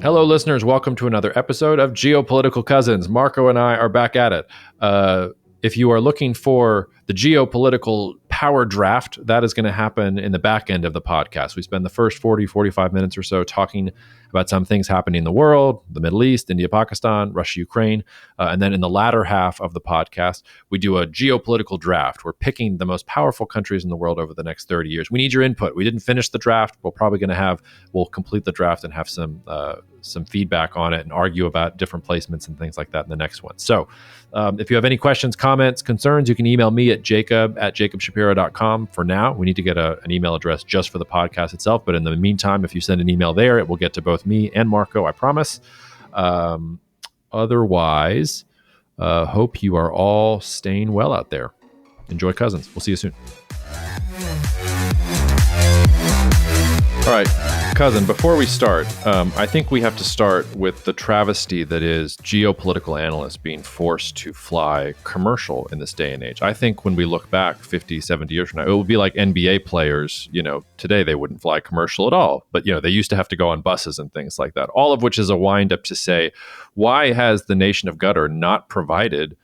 Hello, listeners. Welcome to another episode of Geopolitical Cousins. Marko and I are back at it. If you are looking for the Geopolitical Power Draft, that is going to happen in the back end of the podcast. We spend the first 40, 45 minutes or so talking about some things happening in the world, the Middle East, India, Pakistan, Russia, Ukraine. And then in the latter half of the podcast, we do a geopolitical draft. We're picking the most powerful countries in the world over the next 30 years. We need your input. We didn't finish the draft. We'll complete the draft and have some feedback on it and argue about different placements and things like that in the next one. So if you have any questions, comments, concerns, you can email me at jacob@jacobshapiro.com. For now, we need to get an email address just for the podcast itself. But in the meantime, if you send an email there, it will get to both me and Marko, I promise. Otherwise, hope you are all staying well out there. Enjoy Cousins. We'll see you soon. All right, cousin, before we start, I think we have to start with the travesty that is geopolitical analysts being forced to fly commercial in this day and age. I think when we look back 50, 70 years from now, it will be like NBA players, today they wouldn't fly commercial at all. But, they used to have to go on buses and things like that, all of which is a wind up to say, why has the nation of Qatar not provided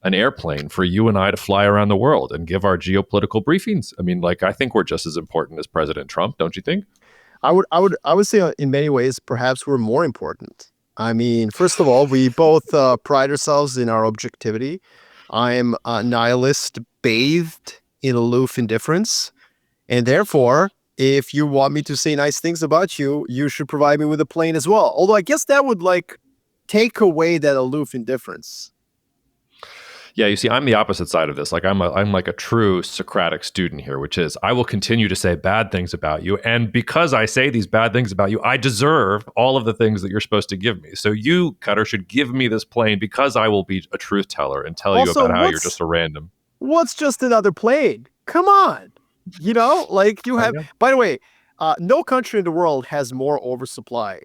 an airplane for you and I to fly around the world and give our geopolitical briefings? I mean, I think we're just as important as President Trump, don't you think? I would say in many ways, perhaps we're more important. I mean, first of all, we both pride ourselves in our objectivity. I'm a nihilist bathed in aloof indifference. And therefore, if you want me to say nice things about you, you should provide me with a plane as well. Although I guess that would take away that aloof indifference. Yeah, you see, I'm the opposite side of this. I'm like a true Socratic student here, which is I will continue to say bad things about you. And because I say these bad things about you, I deserve all of the things that you're supposed to give me. So you, Qatar, should give me this plane because I will be a truth teller and tell you about how you're just a random. What's just another plane? Come on. You have, by the way, no country in the world has more oversupply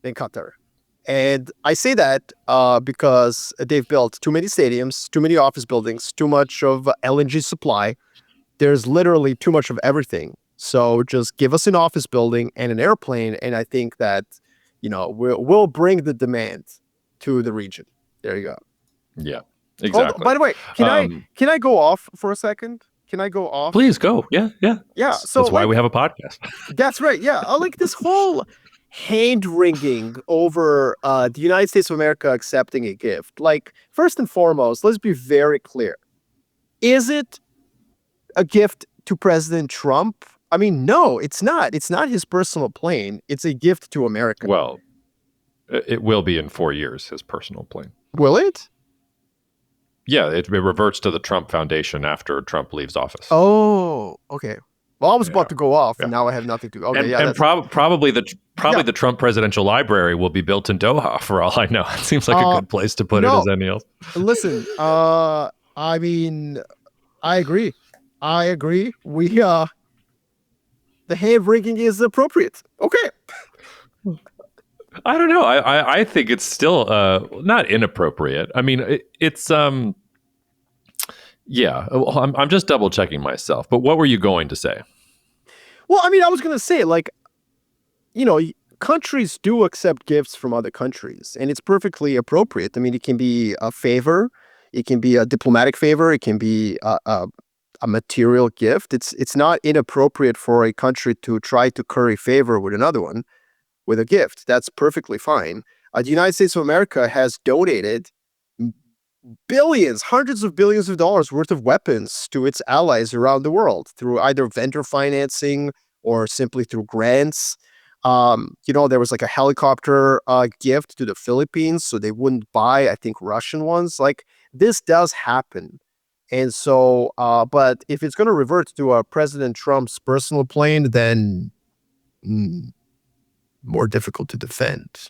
than Qatar. And I say that because they've built too many stadiums, too many office buildings, too much of LNG supply. There's literally too much of everything. So just give us an office building and an airplane, and I think that we'll bring the demand to the region. There you go. Yeah, exactly. By the way, can I go off for a second? Can I go off? Please go. Yeah. So that's why we have a podcast. That's right. Yeah, I like this whole hand-wringing over the United States of America accepting a gift. First and foremost, let's be very clear. Is it a gift to President Trump? I mean, no, it's not. It's not his personal plane. It's a gift to America. Well, it will be in 4 years, his personal plane. Will it? Yeah, it reverts to the Trump Foundation after Trump leaves office. Oh, okay. Well, I was about to go off, and now I have nothing to go. Okay, and probably the Trump Presidential Library will be built in Doha, for all I know. It seems like a good place to put it as any else. Listen, I mean, I agree. We the hand-wringing is appropriate. Okay. I don't know. I think it's still not inappropriate. I mean, it's yeah. Well, I'm just double checking myself. But what were you going to say? Well, I mean, I was going to say, countries do accept gifts from other countries, and it's perfectly appropriate. I mean, it can be a favor, it can be a diplomatic favor, it can be a material gift. It's not inappropriate for a country to try to curry favor with another one with a gift. That's perfectly fine. The United States of America has donated billions, hundreds of billions of dollars worth of weapons to its allies around the world through either vendor financing or simply through grants. There was a helicopter gift to the Philippines so they wouldn't buy, I think, Russian ones. This does happen. And so, but if it's going to revert to President Trump's personal plane, then more difficult to defend.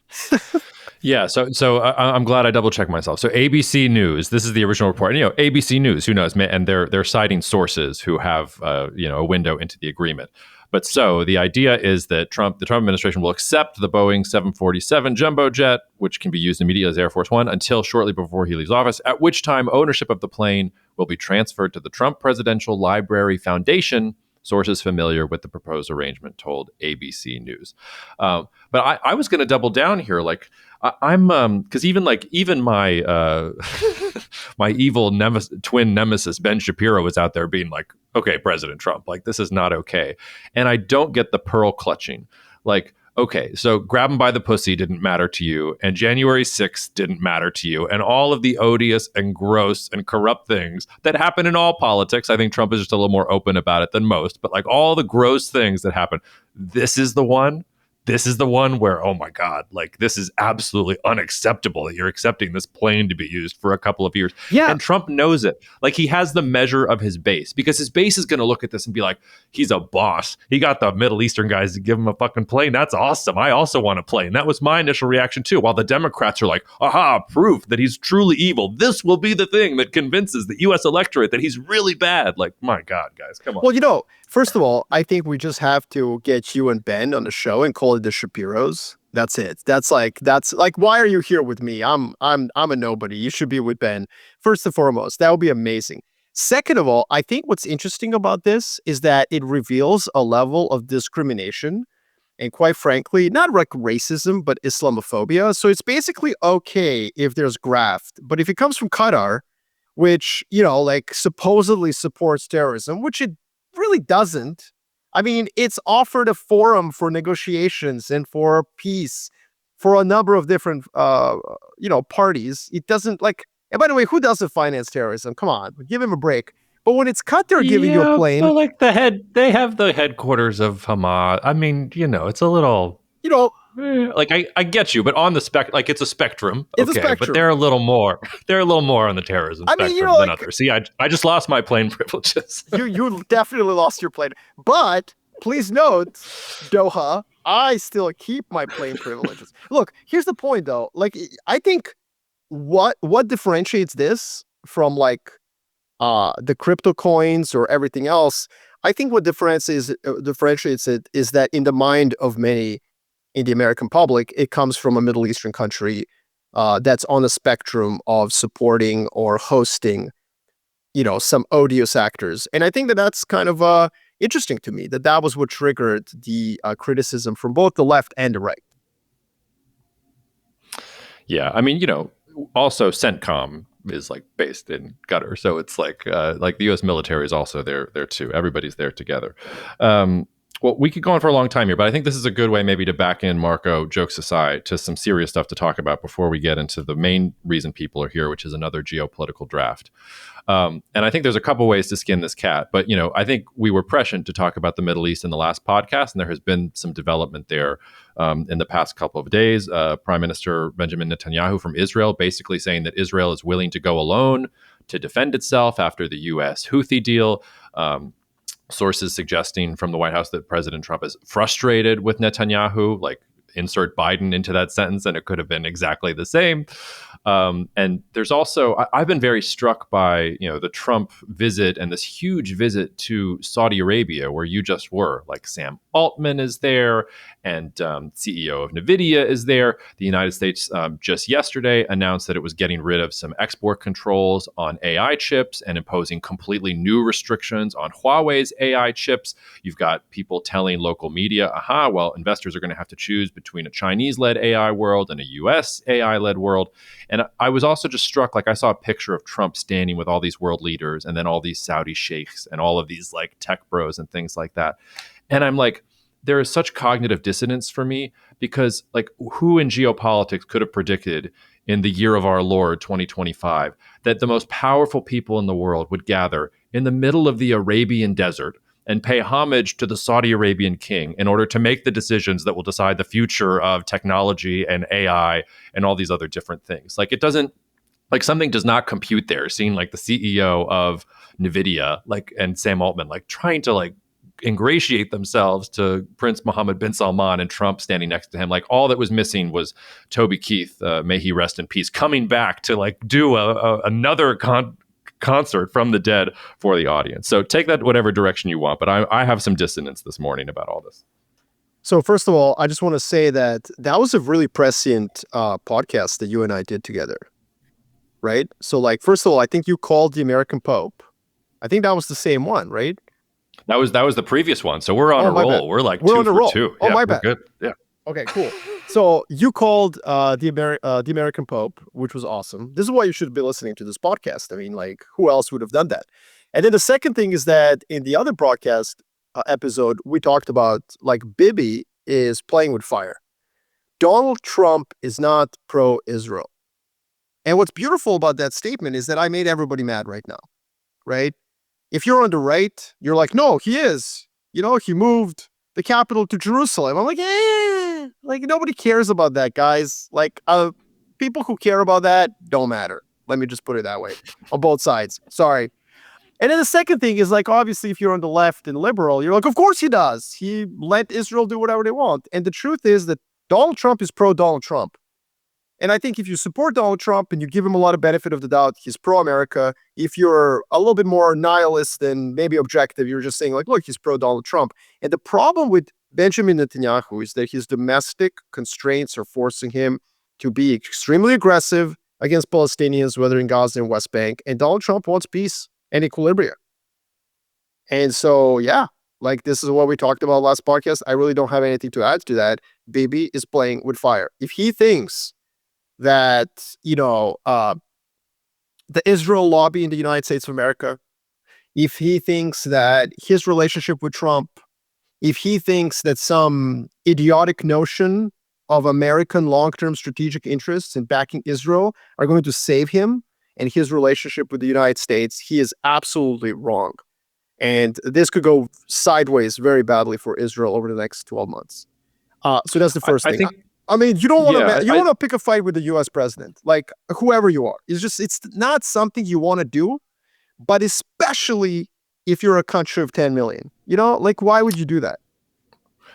Yeah, so I'm glad I double checked myself. So ABC News, this is the original report. And, ABC News, who knows? And they're citing sources who have a window into the agreement. But so the idea is that the Trump administration will accept the Boeing 747 jumbo jet, which can be used immediately as Air Force One, until shortly before he leaves office, at which time ownership of the plane will be transferred to the Trump Presidential Library Foundation Sources familiar with the proposed arrangement told ABC News. But I was going to double down here. Like I'm because even my my evil twin nemesis Ben Shapiro was out there being like, okay, President Trump, like this is not okay. And I don't get the pearl clutching. Like, okay, so grab him by the pussy didn't matter to you, and January 6th didn't matter to you, and all of the odious and gross and corrupt things that happen in all politics. I think Trump is just a little more open about it than most, but like all the gross things that happen, this is the one. This is the one where, oh my God, like this is absolutely unacceptable that you're accepting this plane to be used for a couple of years. Yeah. And Trump knows it. Like he has the measure of his base because his base is going to look at this and be like, he's a boss. He got the Middle Eastern guys to give him a fucking plane. That's awesome. I also want a plane. That was my initial reaction too. While the Democrats are like, aha, proof that he's truly evil. This will be the thing that convinces the U.S. electorate that he's really bad. Like, my God, guys, come on. Well, first of all, I think we just have to get you and Ben on the show and call it the Shapiros. That's it. That's like why are you here with me? I'm a nobody. You should be with Ben. First and foremost, that would be amazing. Second of all, I think what's interesting about this is that it reveals a level of discrimination and, quite frankly, not like racism, but Islamophobia. So it's basically okay if there's graft, but if it comes from Qatar, which, like supposedly supports terrorism, which it really doesn't. I mean, it's offered a forum for negotiations and for peace for a number of different, parties. It doesn't and by the way, who doesn't finance terrorism? Come on, give him a break. But when it's Qatar giving you a plane, but like they have the headquarters of Hamas. I mean, it's a little, like I get you, but on the like it's a spectrum. It's okay, a spectrum. But they're a little more on the terrorism spectrum than others. See, I just lost my plane privileges. you definitely lost your plane. But please note, Doha, I still keep my plane privileges. Look, here's the point though. Like, I think what differentiates this from the crypto coins or everything else, I think what differentiates it is that in the mind of many in the American public, it comes from a Middle Eastern country that's on the spectrum of supporting or hosting, some odious actors. And I think that that's kind of interesting to me, that was what triggered the criticism from both the left and the right. Yeah, I mean, also CENTCOM is like based in Qatar, so it's like the U.S. military is also there too. Everybody's there together. Well, we could go on for a long time here, but I think this is a good way maybe to back in, Marko, jokes aside, to some serious stuff to talk about before we get into the main reason people are here, which is another geopolitical draft. And I think there's a couple ways to skin this cat, but I think we were prescient to talk about the Middle East in the last podcast, and there has been some development there in the past couple of days. Prime Minister Benjamin Netanyahu from Israel basically saying that Israel is willing to go alone to defend itself after the U.S. Houthi deal. Sources suggesting from the White House that President Trump is frustrated with Netanyahu, like insert Biden into that sentence, and it could have been exactly the same. And there's also, I've been very struck by, the Trump visit and this huge visit to Saudi Arabia, where you just were. Like Sam Altman is there, and CEO of NVIDIA is there. The United States just yesterday announced that it was getting rid of some export controls on AI chips and imposing completely new restrictions on Huawei's AI chips. You've got people telling local media, well, investors are going to have to choose between a Chinese-led AI world and a U.S. AI-led world. And I was also just struck, I saw a picture of Trump standing with all these world leaders and then all these Saudi sheikhs and all of these tech bros and things like that. And I'm like, there is such cognitive dissonance for me because who in geopolitics could have predicted in the year of our Lord 2025 that the most powerful people in the world would gather in the middle of the Arabian desert and pay homage to the Saudi Arabian king in order to make the decisions that will decide the future of technology and AI and all these other different things. It doesn't, something does not compute there. Seeing the CEO of NVIDIA, and Sam Altman, trying to ingratiate themselves to Prince Mohammed bin Salman and Trump standing next to him. All that was missing was Toby Keith, may he rest in peace, coming back to do another concert from the dead for the audience. So take that whatever direction you want, but I have some dissonance this morning about all this. So first of all, I just want to say that was a really prescient podcast that you and I did together, right? So first of all, I think you called the American Pope. I think that was the same one, right? That was the previous one. So we're on a my roll. bad. We're like We're 2 on a for roll. 2. Oh, Yeah, my we're bad. good. Yeah. Okay, cool. So you called the American Pope, which was awesome. This is why you should be listening to this podcast. I mean, like, who else would have done that? And then the second thing is that in the other broadcast episode, we talked about like Bibi is playing with fire. Donald Trump is not pro-Israel. And what's beautiful about that statement is that I made everybody mad right now, right? If you're on the right, you're like, no, he is. He moved the capital to Jerusalem. I'm like, like nobody cares about that, guys. Like, people who care about that don't matter. Let me just put it that way on both sides. Sorry. And then the second thing is like, obviously, if you're on the left and liberal, you're like, of course he does. He let Israel do whatever they want. And the truth is that Donald Trump is pro-Donald Trump. And I think if you support Donald Trump and you give him a lot of benefit of the doubt, he's pro-America. If you're a little bit more nihilist and maybe objective, you're just saying like, look, he's pro-Donald Trump. And the problem with Benjamin Netanyahu is that his domestic constraints are forcing him to be extremely aggressive against Palestinians, whether in Gaza and West Bank. And Donald Trump wants peace and equilibrium. And so, yeah, like this is what we talked about last podcast. I really don't have anything to add to that. Bibi is playing with fire. If he thinks that, the Israel lobby in the United States of America, if he thinks that his relationship with Trump, if he thinks that some idiotic notion of American long-term strategic interests in backing Israel are going to save him and his relationship with the United States, he is absolutely wrong. And this could go sideways very badly for Israel over the next 12 months. So that's the first thing. I mean, you don't want to pick a fight with the U.S. president, like whoever you are. It's not something you want to do, but especially if you're a country of 10 million, like why would you do that?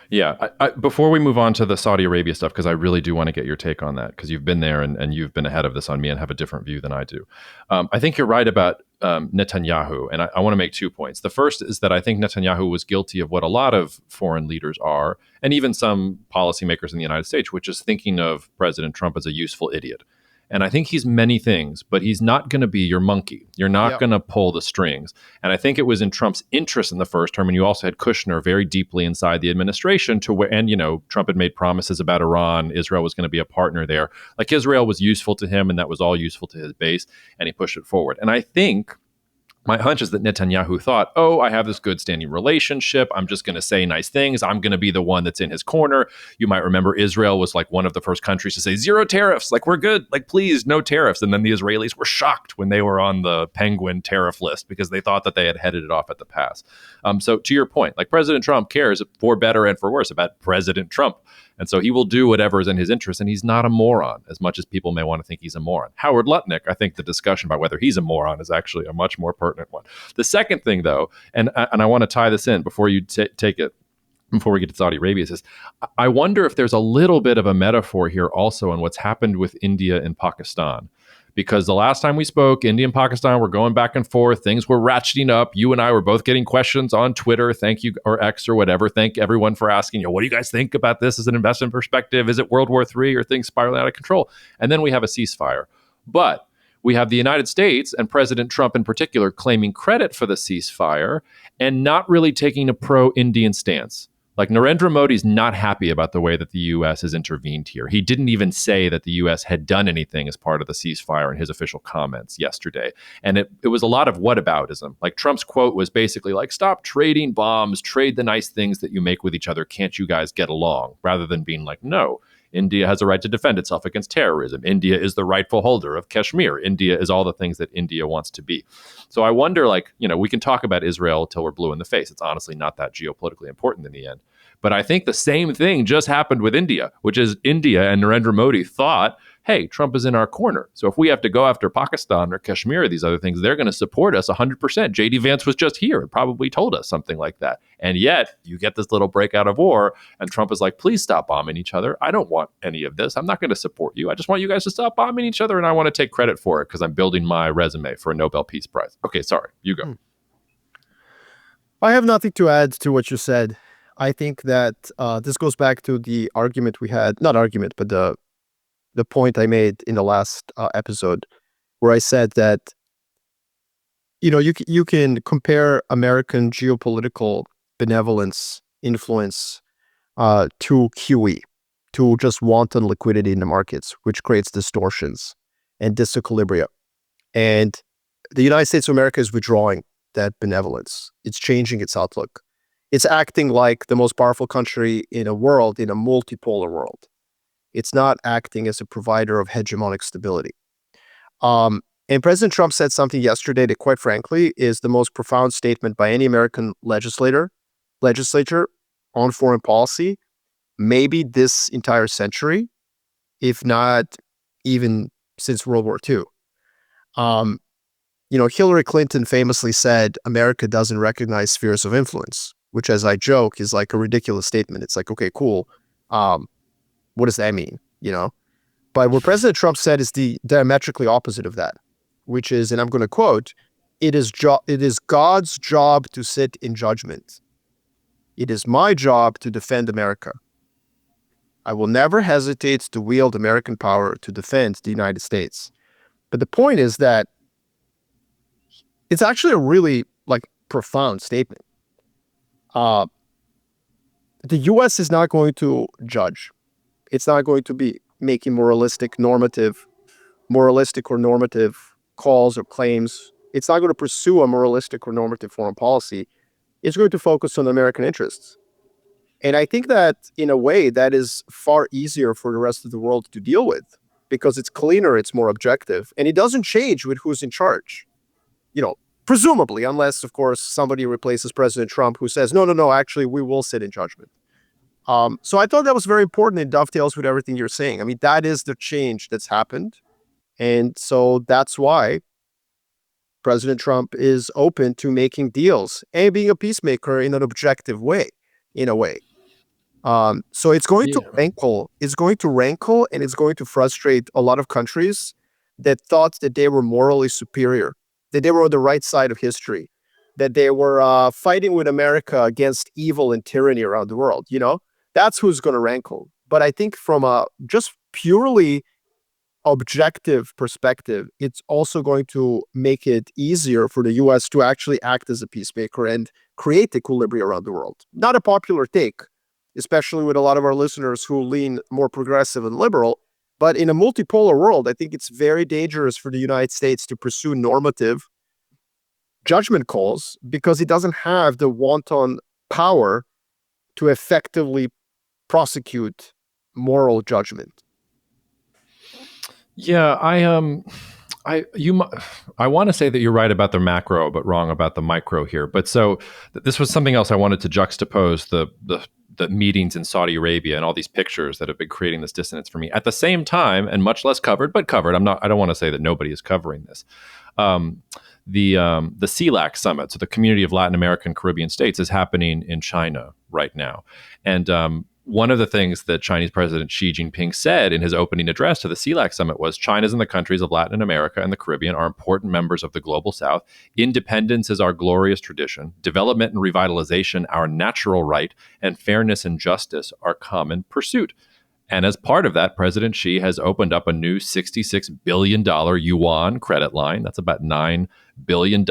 Yeah. Before we move on to the Saudi Arabia stuff, because I really do want to get your take on that, because you've been there and you've been ahead of this on me and have a different view than I do. I think you're right about Netanyahu, and I want to make 2 points. The first is that I think Netanyahu was guilty of what a lot of foreign leaders are, and even some policymakers in the United States, which is thinking of President Trump as a useful idiot. And I think he's many things, but he's not going to be your monkey. You're not going to pull the strings. And I think it was in Trump's interest in the first term, and you also had Kushner very deeply inside the administration to where, and Trump had made promises about Iran. Israel was going to be a partner there. Like Israel was useful to him, and that was all useful to his base, and he pushed it forward. And I think my hunch is that Netanyahu thought, I have this good standing relationship. I'm just going to say nice things. I'm going to be the one that's in his corner. You might remember Israel was like one of the first countries to say 0 tariffs. Like, we're good. Like, please, no tariffs. And then the Israelis were shocked when they were on the penguin tariff list because they thought that they had headed it off at the pass. So to your point, like President Trump cares for better and for worse about President Trump. And so he will do whatever is in his interest, and he's not a moron, as much as people may want to think he's a moron. Howard Lutnick, I think the discussion about whether he's a moron is actually a much more pertinent one. The second thing, though, and I want to tie this in before you take it, before we get to Saudi Arabia, is I wonder if there's a little bit of a metaphor here also on what's happened with India and Pakistan. Because the last time we spoke, India and Pakistan were going back and forth. Things were ratcheting up. You and I were both getting questions on Twitter. Thank you, or X or whatever. Thank everyone for asking, what do you guys think about this as an investment perspective? Is it World War III or things spiraling out of control? And then we have a ceasefire. But we have the United States and President Trump in particular claiming credit for the ceasefire and not really taking a pro-Indian stance. Like Narendra Modi's not happy about the way that the U.S. has intervened here. He didn't even say that the U.S. had done anything as part of the ceasefire in his official comments yesterday. And it was a lot of whataboutism. Like Trump's quote was basically like, stop trading bombs, trade the nice things that you make with each other. Can't you guys get along? Rather than being like, no, India has a right to defend itself against terrorism. India is the rightful holder of Kashmir. India is all the things that India wants to be. So I wonder, we can talk about Israel till we're blue in the face. It's honestly not that geopolitically important in the end. But I think the same thing just happened with India, which is India and Narendra Modi thought, hey, Trump is in our corner. So if we have to go after Pakistan or Kashmir or these other things, they're going to support us 100%. J.D. Vance was just here and probably told us something like that. And yet you get this little breakout of war and Trump is like, please stop bombing each other. I don't want any of this. I'm not going to support you. I just want you guys to stop bombing each other and I want to take credit for it because I'm building my resume for a Nobel Peace Prize. Okay, sorry, you go. I have nothing to add to what you said. I think that this goes back to the argument we had, not argument, but the point I made in the last episode where I said that you can compare American geopolitical benevolence influence to QE, to just wanton liquidity in the markets, which creates distortions and disequilibria. And the United States of America is withdrawing that benevolence. It's changing its outlook. It's acting like the most powerful country in a world, in a multipolar world. It's not acting as a provider of hegemonic stability. And President Trump said something yesterday that, quite frankly, is the most profound statement by any American legislature on foreign policy, maybe this entire century, if not even since World War II. Hillary Clinton famously said, America doesn't recognize spheres of influence, which, as I joke, is like a ridiculous statement. It's like, okay, cool. What does that mean? But what President Trump said is the diametrically opposite of that, which is, and I'm going to quote, it is God's job to sit in judgment. It is my job to defend America. I will never hesitate to wield American power to defend the United States. But the point is that it's actually a really profound statement. The U.S. is not going to judge. It's not going to be making moralistic or normative calls or claims. It's not going to pursue a moralistic or normative foreign policy. It's going to focus on American interests. And I think that, in a way, that is far easier for the rest of the world to deal with because it's cleaner, it's more objective, and it doesn't change with who's in charge. Presumably, unless, of course, somebody replaces President Trump who says, no, actually, we will sit in judgment. So I thought that was very important. It dovetails with everything you're saying. I mean, that is the change that's happened. And so that's why President Trump is open to making deals and being a peacemaker in an objective way, in a way. So it's going to rankle. It's going to rankle, and it's going to frustrate a lot of countries that thought that they were morally superior, that they were on the right side of history, that they were fighting with America against evil and tyranny around the world. That's who's going to rankle. But I think from a just purely objective perspective, it's also going to make it easier for the U.S. to actually act as a peacemaker and create equilibrium around the world. Not a popular take, especially with a lot of our listeners who lean more progressive and liberal. But in a multipolar world, I think it's very dangerous for the United States to pursue normative judgment calls because it doesn't have the wanton power to effectively prosecute moral judgment. Yeah, I want to say that you're right about the macro, but wrong about the micro here. But so this was something else I wanted to juxtapose the meetings in Saudi Arabia and all these pictures that have been creating this dissonance for me. At the same time, and much less covered, but covered. I don't want to say that nobody is covering this. The CELAC summit, so the Community of Latin American Caribbean States, is happening in China right now, and one of the things that Chinese President Xi Jinping said in his opening address to the CELAC summit was China's and the countries of Latin America and the Caribbean are important members of the global South. Independence is our glorious tradition. Development and revitalization, our natural right, and fairness and justice, our common pursuit. And as part of that, President Xi has opened up a new $66 billion yuan credit line. That's about $9 billion.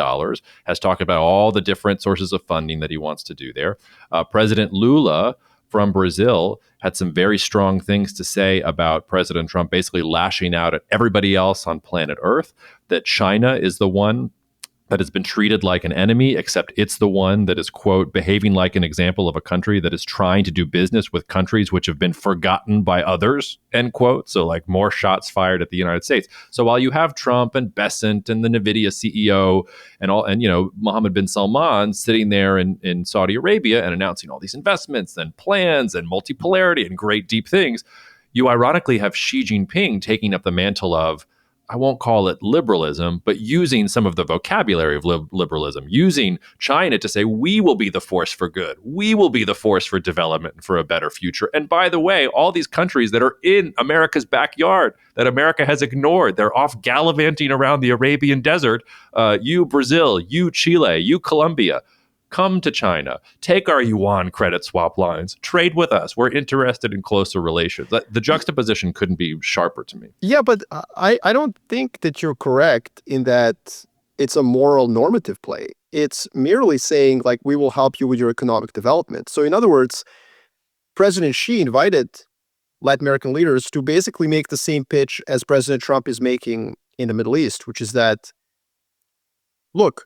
Has talked about all the different sources of funding that he wants to do there. President Lula from Brazil had some very strong things to say about President Trump, basically lashing out at everybody else on planet Earth, that China is the one that has been treated like an enemy, except it's the one that is, quote, behaving like an example of a country that is trying to do business with countries which have been forgotten by others, end quote. So like more shots fired at the United States. So while you have Trump and Besant and the NVIDIA CEO and Mohammed bin Salman sitting there in Saudi Arabia and announcing all these investments and plans and multipolarity and great deep things, you ironically have Xi Jinping taking up the mantle of, I won't call it liberalism, but using some of the vocabulary of liberalism, using China to say, we will be the force for good. We will be the force for development and for a better future. And by the way, all these countries that are in America's backyard that America has ignored, they're off gallivanting around the Arabian desert. You Brazil, you Chile, you Colombia, come to China, take our yuan credit swap lines, trade with us. We're interested in closer relations. The juxtaposition couldn't be sharper to me. Yeah, but I don't think that you're correct in that it's a moral normative play. It's merely saying, like, we will help you with your economic development. So in other words, President Xi invited Latin American leaders to basically make the same pitch as President Trump is making in the Middle East, which is that, look,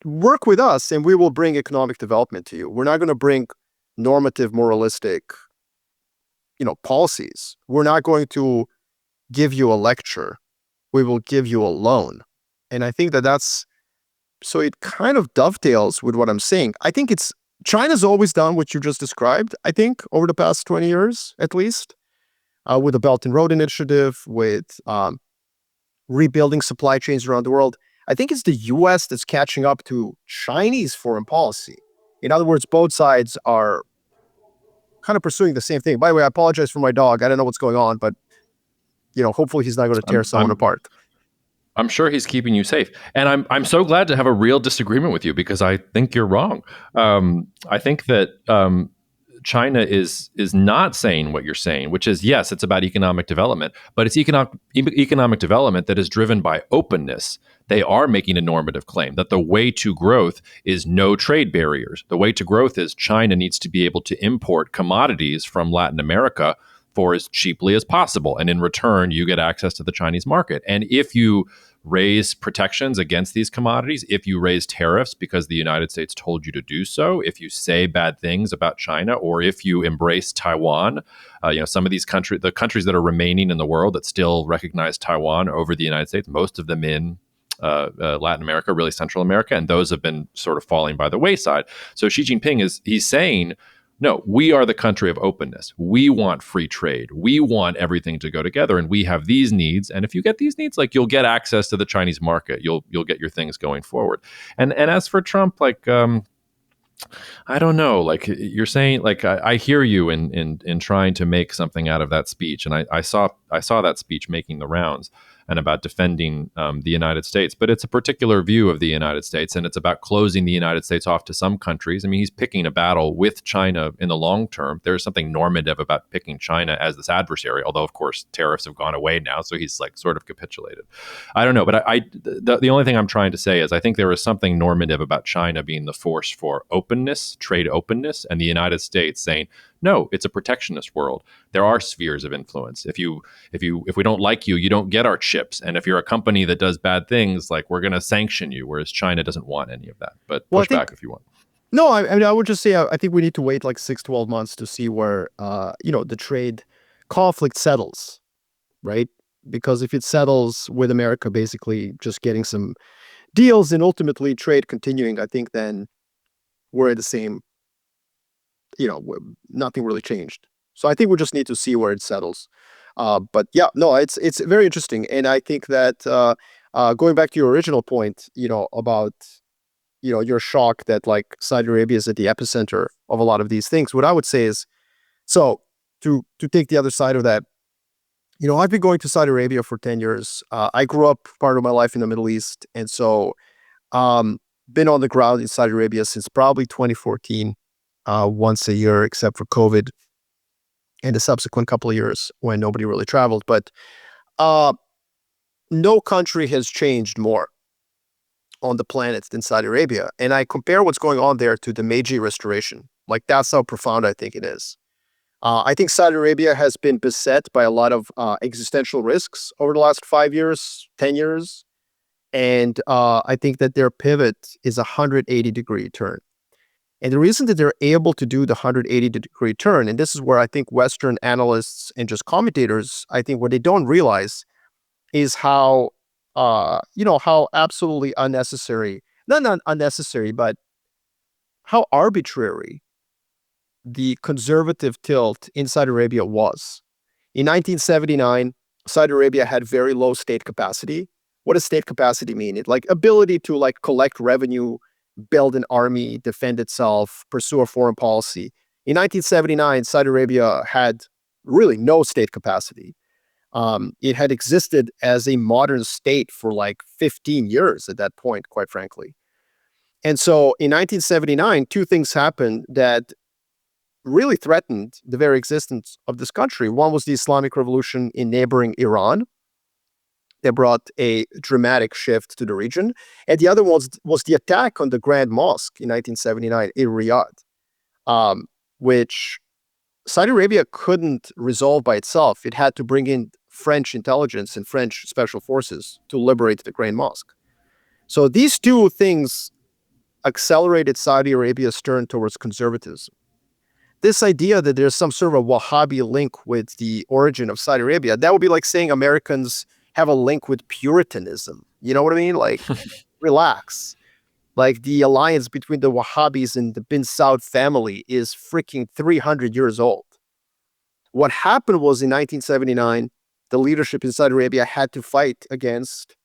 work with us and we will bring economic development to you. We're not going to bring normative, moralistic, policies. We're not going to give you a lecture. We will give you a loan. And I think so it kind of dovetails with what I'm saying. I think China's always done what you just described, I think, over the past 20 years, at least, with the Belt and Road Initiative, with rebuilding supply chains around the world. I think it's the US that's catching up to Chinese foreign policy. In other words, both sides are kind of pursuing the same thing. By the way, I apologize for my dog. I don't know what's going on, but hopefully he's not going to tear someone apart. I'm sure he's keeping you safe, and I'm so glad to have a real disagreement with you because I think you're wrong. I think that China is not saying what you're saying, which is, yes, it's about economic development, but it's economic development that is driven by openness. They are making a normative claim that the way to growth is no trade barriers. The way to growth is China needs to be able to import commodities from Latin America for as cheaply as possible. And in return, you get access to the Chinese market. And if you raise protections against these commodities, if you raise tariffs because the United States told you to do so, if you say bad things about China, or if you embrace Taiwan, some of these the countries that are remaining in the world that still recognize Taiwan over the United States, most of them in Latin America, really Central America, and those have been sort of falling by the wayside. So Xi Jinping he's saying, no, we are the country of openness. We want free trade. We want everything to go together, and we have these needs. And if you get these needs, like, you'll get access to the Chinese market. You'll get your things going forward. And as for Trump, like, I don't know. Like you're saying, like I hear you in trying to make something out of that speech, and I saw that speech making the rounds and about defending the United States. But it's a particular view of the United States, and it's about closing the United States off to some countries. I mean, he's picking a battle with China in the long term. There's something normative about picking China as this adversary, although, of course, tariffs have gone away now, so he's like sort of capitulated. I don't know, but the only thing I'm trying to say is I think there is something normative about China being the force for openness, trade openness, and the United States saying, no, it's a protectionist world. There are spheres of influence. If we don't like you, you don't get our chips. And if you're a company that does bad things, like, we're going to sanction you, whereas China doesn't want any of that. But push back if you want. No, I mean, I would just say I think we need to wait like 6-12 months to see where the trade conflict settles, right? Because if it settles with America basically just getting some deals and ultimately trade continuing, I think then we're at the same, nothing really changed. So I think we just need to see where it settles. But yeah, no, it's very interesting. And I think that going back to your original point, about, your shock that like Saudi Arabia is at the epicenter of a lot of these things. What I would say is, so to take the other side of that, I've been going to Saudi Arabia for 10 years. I grew up part of my life in the Middle East. And so been on the ground in Saudi Arabia since probably 2014, once a year, except for COVID and the subsequent couple of years when nobody really traveled. But no country has changed more on the planet than Saudi Arabia. And I compare what's going on there to the Meiji Restoration. Like, that's how profound I think it is. I think Saudi Arabia has been beset by a lot of existential risks over the last 5 years, 10 years. And I think that their pivot is a 180-degree turn. And the reason that they're able to do the 180-degree turn, and this is where I think Western analysts and just commentators, I think what they don't realize is how, how absolutely unnecessary, not unnecessary, but how arbitrary the conservative tilt in Saudi Arabia was. In 1979, Saudi Arabia had very low state capacity. What does state capacity mean? It ability to collect revenue, build an army, defend itself, pursue a foreign policy. In 1979, Saudi Arabia had really no state capacity. It had existed as a modern state for 15 years at that point, quite frankly. And so in 1979, two things happened that really threatened the very existence of this country. One was the Islamic Revolution in neighboring Iran. that brought a dramatic shift to the region. And the other one was the attack on the Grand Mosque in 1979 in Riyadh, which Saudi Arabia couldn't resolve by itself. It had to bring in French intelligence and French special forces to liberate the Grand Mosque. So these two things accelerated Saudi Arabia's turn towards conservatism. This idea that there's some sort of a Wahhabi link with the origin of Saudi Arabia, that would be like saying Americans have a link with Puritanism. You know what I mean? Like, relax. Like, the alliance between the Wahhabis and the bin Saud family is freaking 300 years old. What happened was in 1979, the leadership in Saudi Arabia had to fight against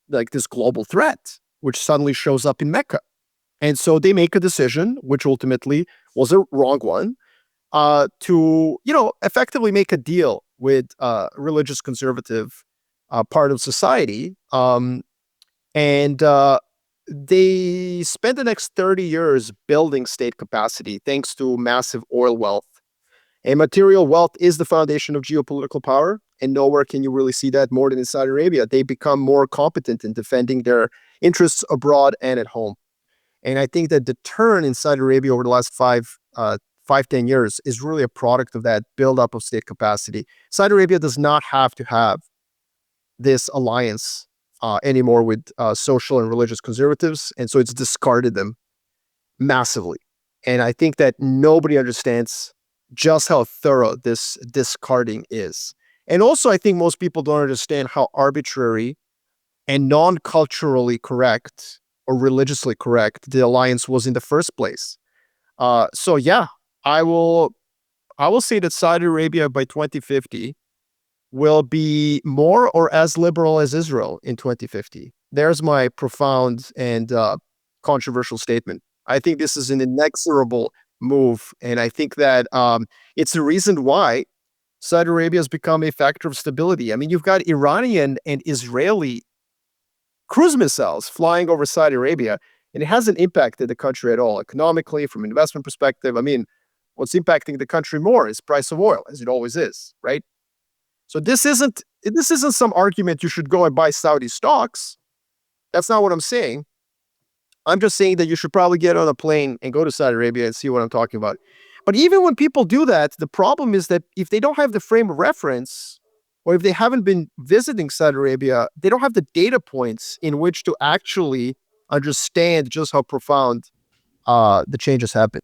like this global threat, which suddenly shows up in Mecca. And so they make a decision, which ultimately was a wrong one, to, effectively make a deal with religious conservative part of society. And they spent the next 30 years building state capacity thanks to massive oil wealth. And material wealth is the foundation of geopolitical power. And nowhere can you really see that more than in Saudi Arabia. They become more competent in defending their interests abroad and at home. And I think that the turn in Saudi Arabia over the last 10 years is really a product of that buildup of state capacity. Saudi Arabia does not have to have this alliance anymore with social and religious conservatives. And so it's discarded them massively. And I think that nobody understands just how thorough this discarding is. And also, I think most people don't understand how arbitrary and non-culturally correct or religiously correct the alliance was in the first place. So yeah, I will say that Saudi Arabia by 2050 will be more or as liberal as Israel in 2050. There's my profound and controversial statement. I think this is an inexorable move, and I think that it's the reason why Saudi Arabia has become a factor of stability. I mean, you've got Iranian and Israeli cruise missiles flying over Saudi Arabia, and it hasn't impacted the country at all economically, from an investment perspective. I mean, what's impacting the country more is price of oil, as it always is, right? So this isn't some argument you should go and buy Saudi stocks. That's not what I'm saying. I'm just saying that you should probably get on a plane and go to Saudi Arabia and see what I'm talking about. But even when people do that, the problem is that if they don't have the frame of reference, or if they haven't been visiting Saudi Arabia, they don't have the data points in which to actually understand just how profound the changes have been.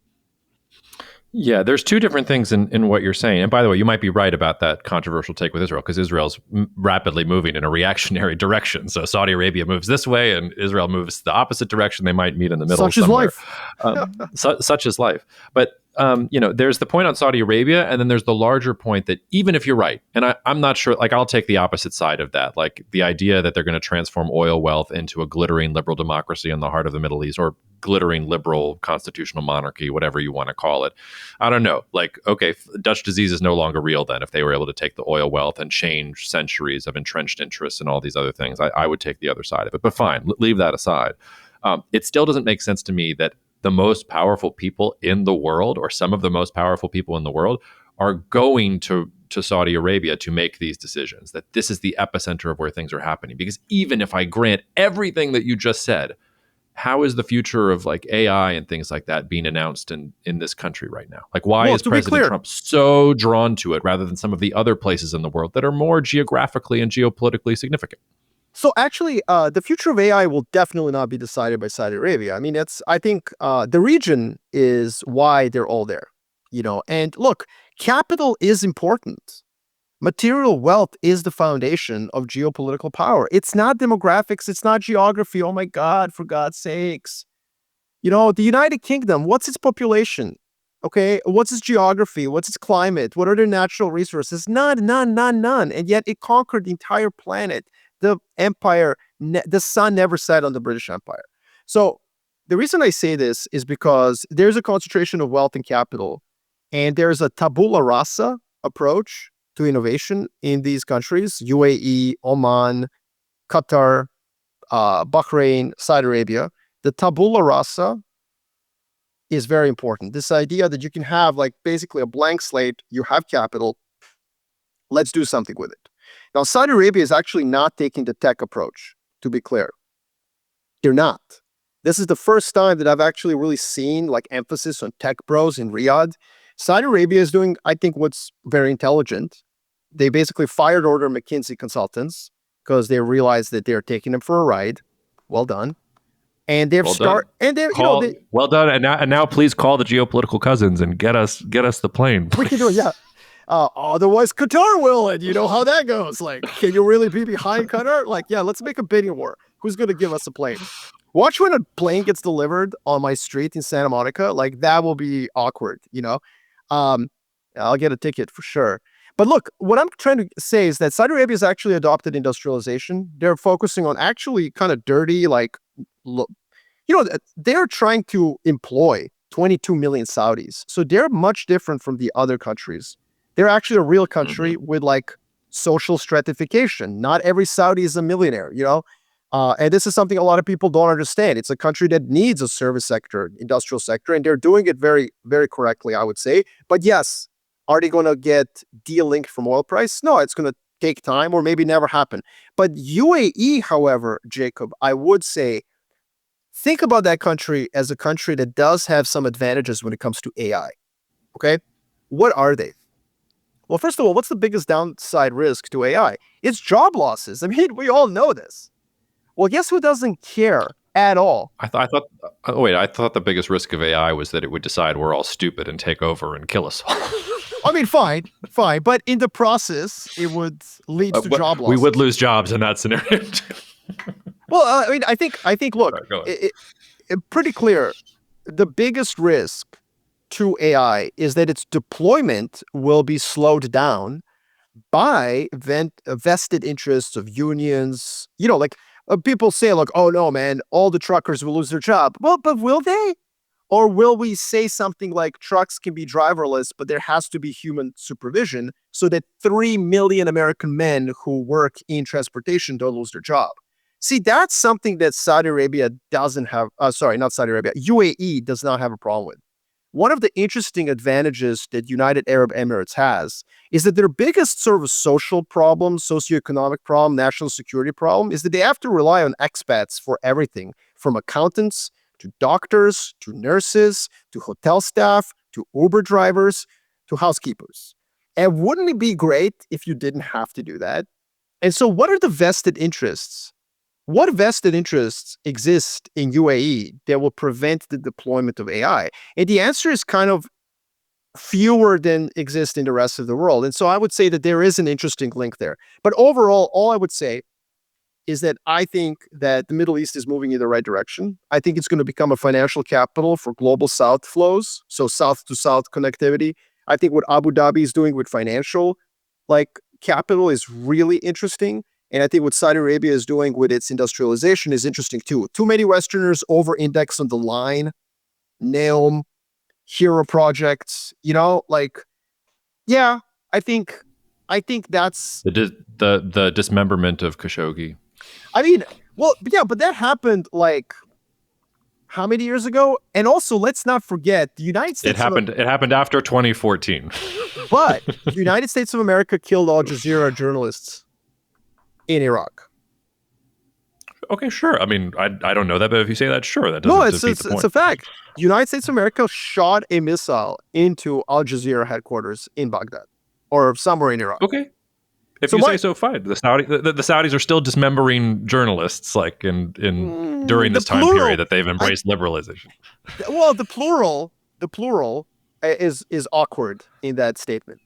Yeah, there's two different things in what you're saying. And by the way, you might be right about that controversial take with Israel, because Israel's rapidly moving in a reactionary direction. So Saudi Arabia moves this way and Israel moves the opposite direction. They might meet in the middle Such somewhere. Is life. Such is life. But there's the point on Saudi Arabia, and then there's the larger point that even if you're right, and I'm not sure, like, I'll take the opposite side of that, like the idea that they're going to transform oil wealth into a glittering liberal democracy in the heart of the Middle East, or glittering liberal constitutional monarchy, whatever you want to call it. I don't know. Like, okay, Dutch disease is no longer real then if they were able to take the oil wealth and change centuries of entrenched interests and all these other things. I would take the other side of it. But fine, leave that aside. It still doesn't make sense to me that the most powerful people in the world, or some of the most powerful people in the world, are going to Saudi Arabia to make these decisions, that this is the epicenter of where things are happening. Because even if I grant everything that you just said, how is the future of like AI and things like that being announced in this country right now? Like, why is President Trump so drawn to it rather than some of the other places in the world that are more geographically and geopolitically significant? So actually, the future of AI will definitely not be decided by Saudi Arabia. I mean, I think the region is why they're all there, And look, capital is important. Material wealth is the foundation of geopolitical power. It's not demographics. It's not geography. Oh my God, for God's sakes. The United Kingdom, what's its population? Okay, what's its geography? What's its climate? What are their natural resources? None. And yet it conquered the entire planet. The empire, the sun never set on the British Empire. So the reason I say this is because there's a concentration of wealth and capital, and there's a tabula rasa approach to innovation in these countries: UAE, Oman, Qatar, Bahrain, Saudi Arabia. The tabula rasa is very important. This idea that you can have like basically a blank slate, you have capital, let's do something with it. Now, Saudi Arabia is actually not taking the tech approach, to be clear. They're not. This is the first time that I've actually really seen like emphasis on tech bros in Riyadh. Saudi Arabia is doing, I think, what's very intelligent. They basically fired order McKinsey consultants because they realized that they're taking them for a ride. Well done. And they've well done. And now please call the geopolitical cousins and get us the plane. We can do it, yeah. Otherwise, Qatar will, and you know how that goes. Like, can you really be behind Qatar? Like, yeah, let's make a bidding war. Who's going to give us a plane? Watch when a plane gets delivered on my street in Santa Monica. Like, that will be awkward, you know? I'll get a ticket for sure. But look, what I'm trying to say is that Saudi Arabia has actually adopted industrialization. They're focusing on actually kind of dirty, like, they're trying to employ 22 million Saudis. So they're much different from the other countries. They're actually a real country with like social stratification. Not every Saudi is a millionaire, you know? And this is something a lot of people don't understand. It's a country that needs a service sector, industrial sector, and they're doing it very, very correctly, I would say. But yes, are they going to get de-linked from oil price? No, it's going to take time or maybe never happen. But UAE, however, Jacob, I would say, think about that country as a country that does have some advantages when it comes to AI. Okay? What are they? Well, first of all, what's the biggest downside risk to AI? It's job losses. I mean, we all know this. Well, guess who doesn't care at all? I thought the biggest risk of AI was that it would decide we're all stupid and take over and kill us all. I mean, fine. But in the process, it would lead to job losses. We would lose jobs in that scenario. Well, I think. Look, it pretty clear. The biggest risk to AI is that its deployment will be slowed down by vested interests of unions. You know, like people say, like, oh no, man, all the truckers will lose their job. Well, but will they? Or will we say something like trucks can be driverless, but there has to be human supervision so that 3 million American men who work in transportation don't lose their job? See, that's something that Saudi Arabia doesn't have. Not Saudi Arabia. UAE does not have a problem with. One of the interesting advantages that United Arab Emirates has is that their biggest sort of social problem, socioeconomic problem, national security problem is that they have to rely on expats for everything, from accountants to doctors, to nurses, to hotel staff, to Uber drivers, to housekeepers. And wouldn't it be great if you didn't have to do that? And so what are the vested interests? What vested interests exist in UAE that will prevent the deployment of AI? And the answer is kind of fewer than exist in the rest of the world. And so I would say that there is an interesting link there. But overall, all I would say is that I think that the Middle East is moving in the right direction. I think it's going to become a financial capital for global south flows, so south to south connectivity. I think what Abu Dhabi is doing with financial capital is really interesting. And I think what Saudi Arabia is doing with its industrialization is interesting too. Too many Westerners over-index on the line, Neom, hero projects, I think that's the dismemberment of Khashoggi. I mean, well, yeah, but that happened how many years ago? And also, let's not forget the United States. It happened after 2014. But the United States of America killed Al Jazeera journalists in Iraq. Okay, sure. I mean, I don't know that, but if you say that, sure, that doesn't defeat the point. It's a fact. The United States of America shot a missile into Al Jazeera headquarters in Baghdad or somewhere in Iraq. Okay. If you say so, fine. The Saudis are still dismembering journalists, during this time period that they've embraced liberalization. Well, the plural is awkward in that statement,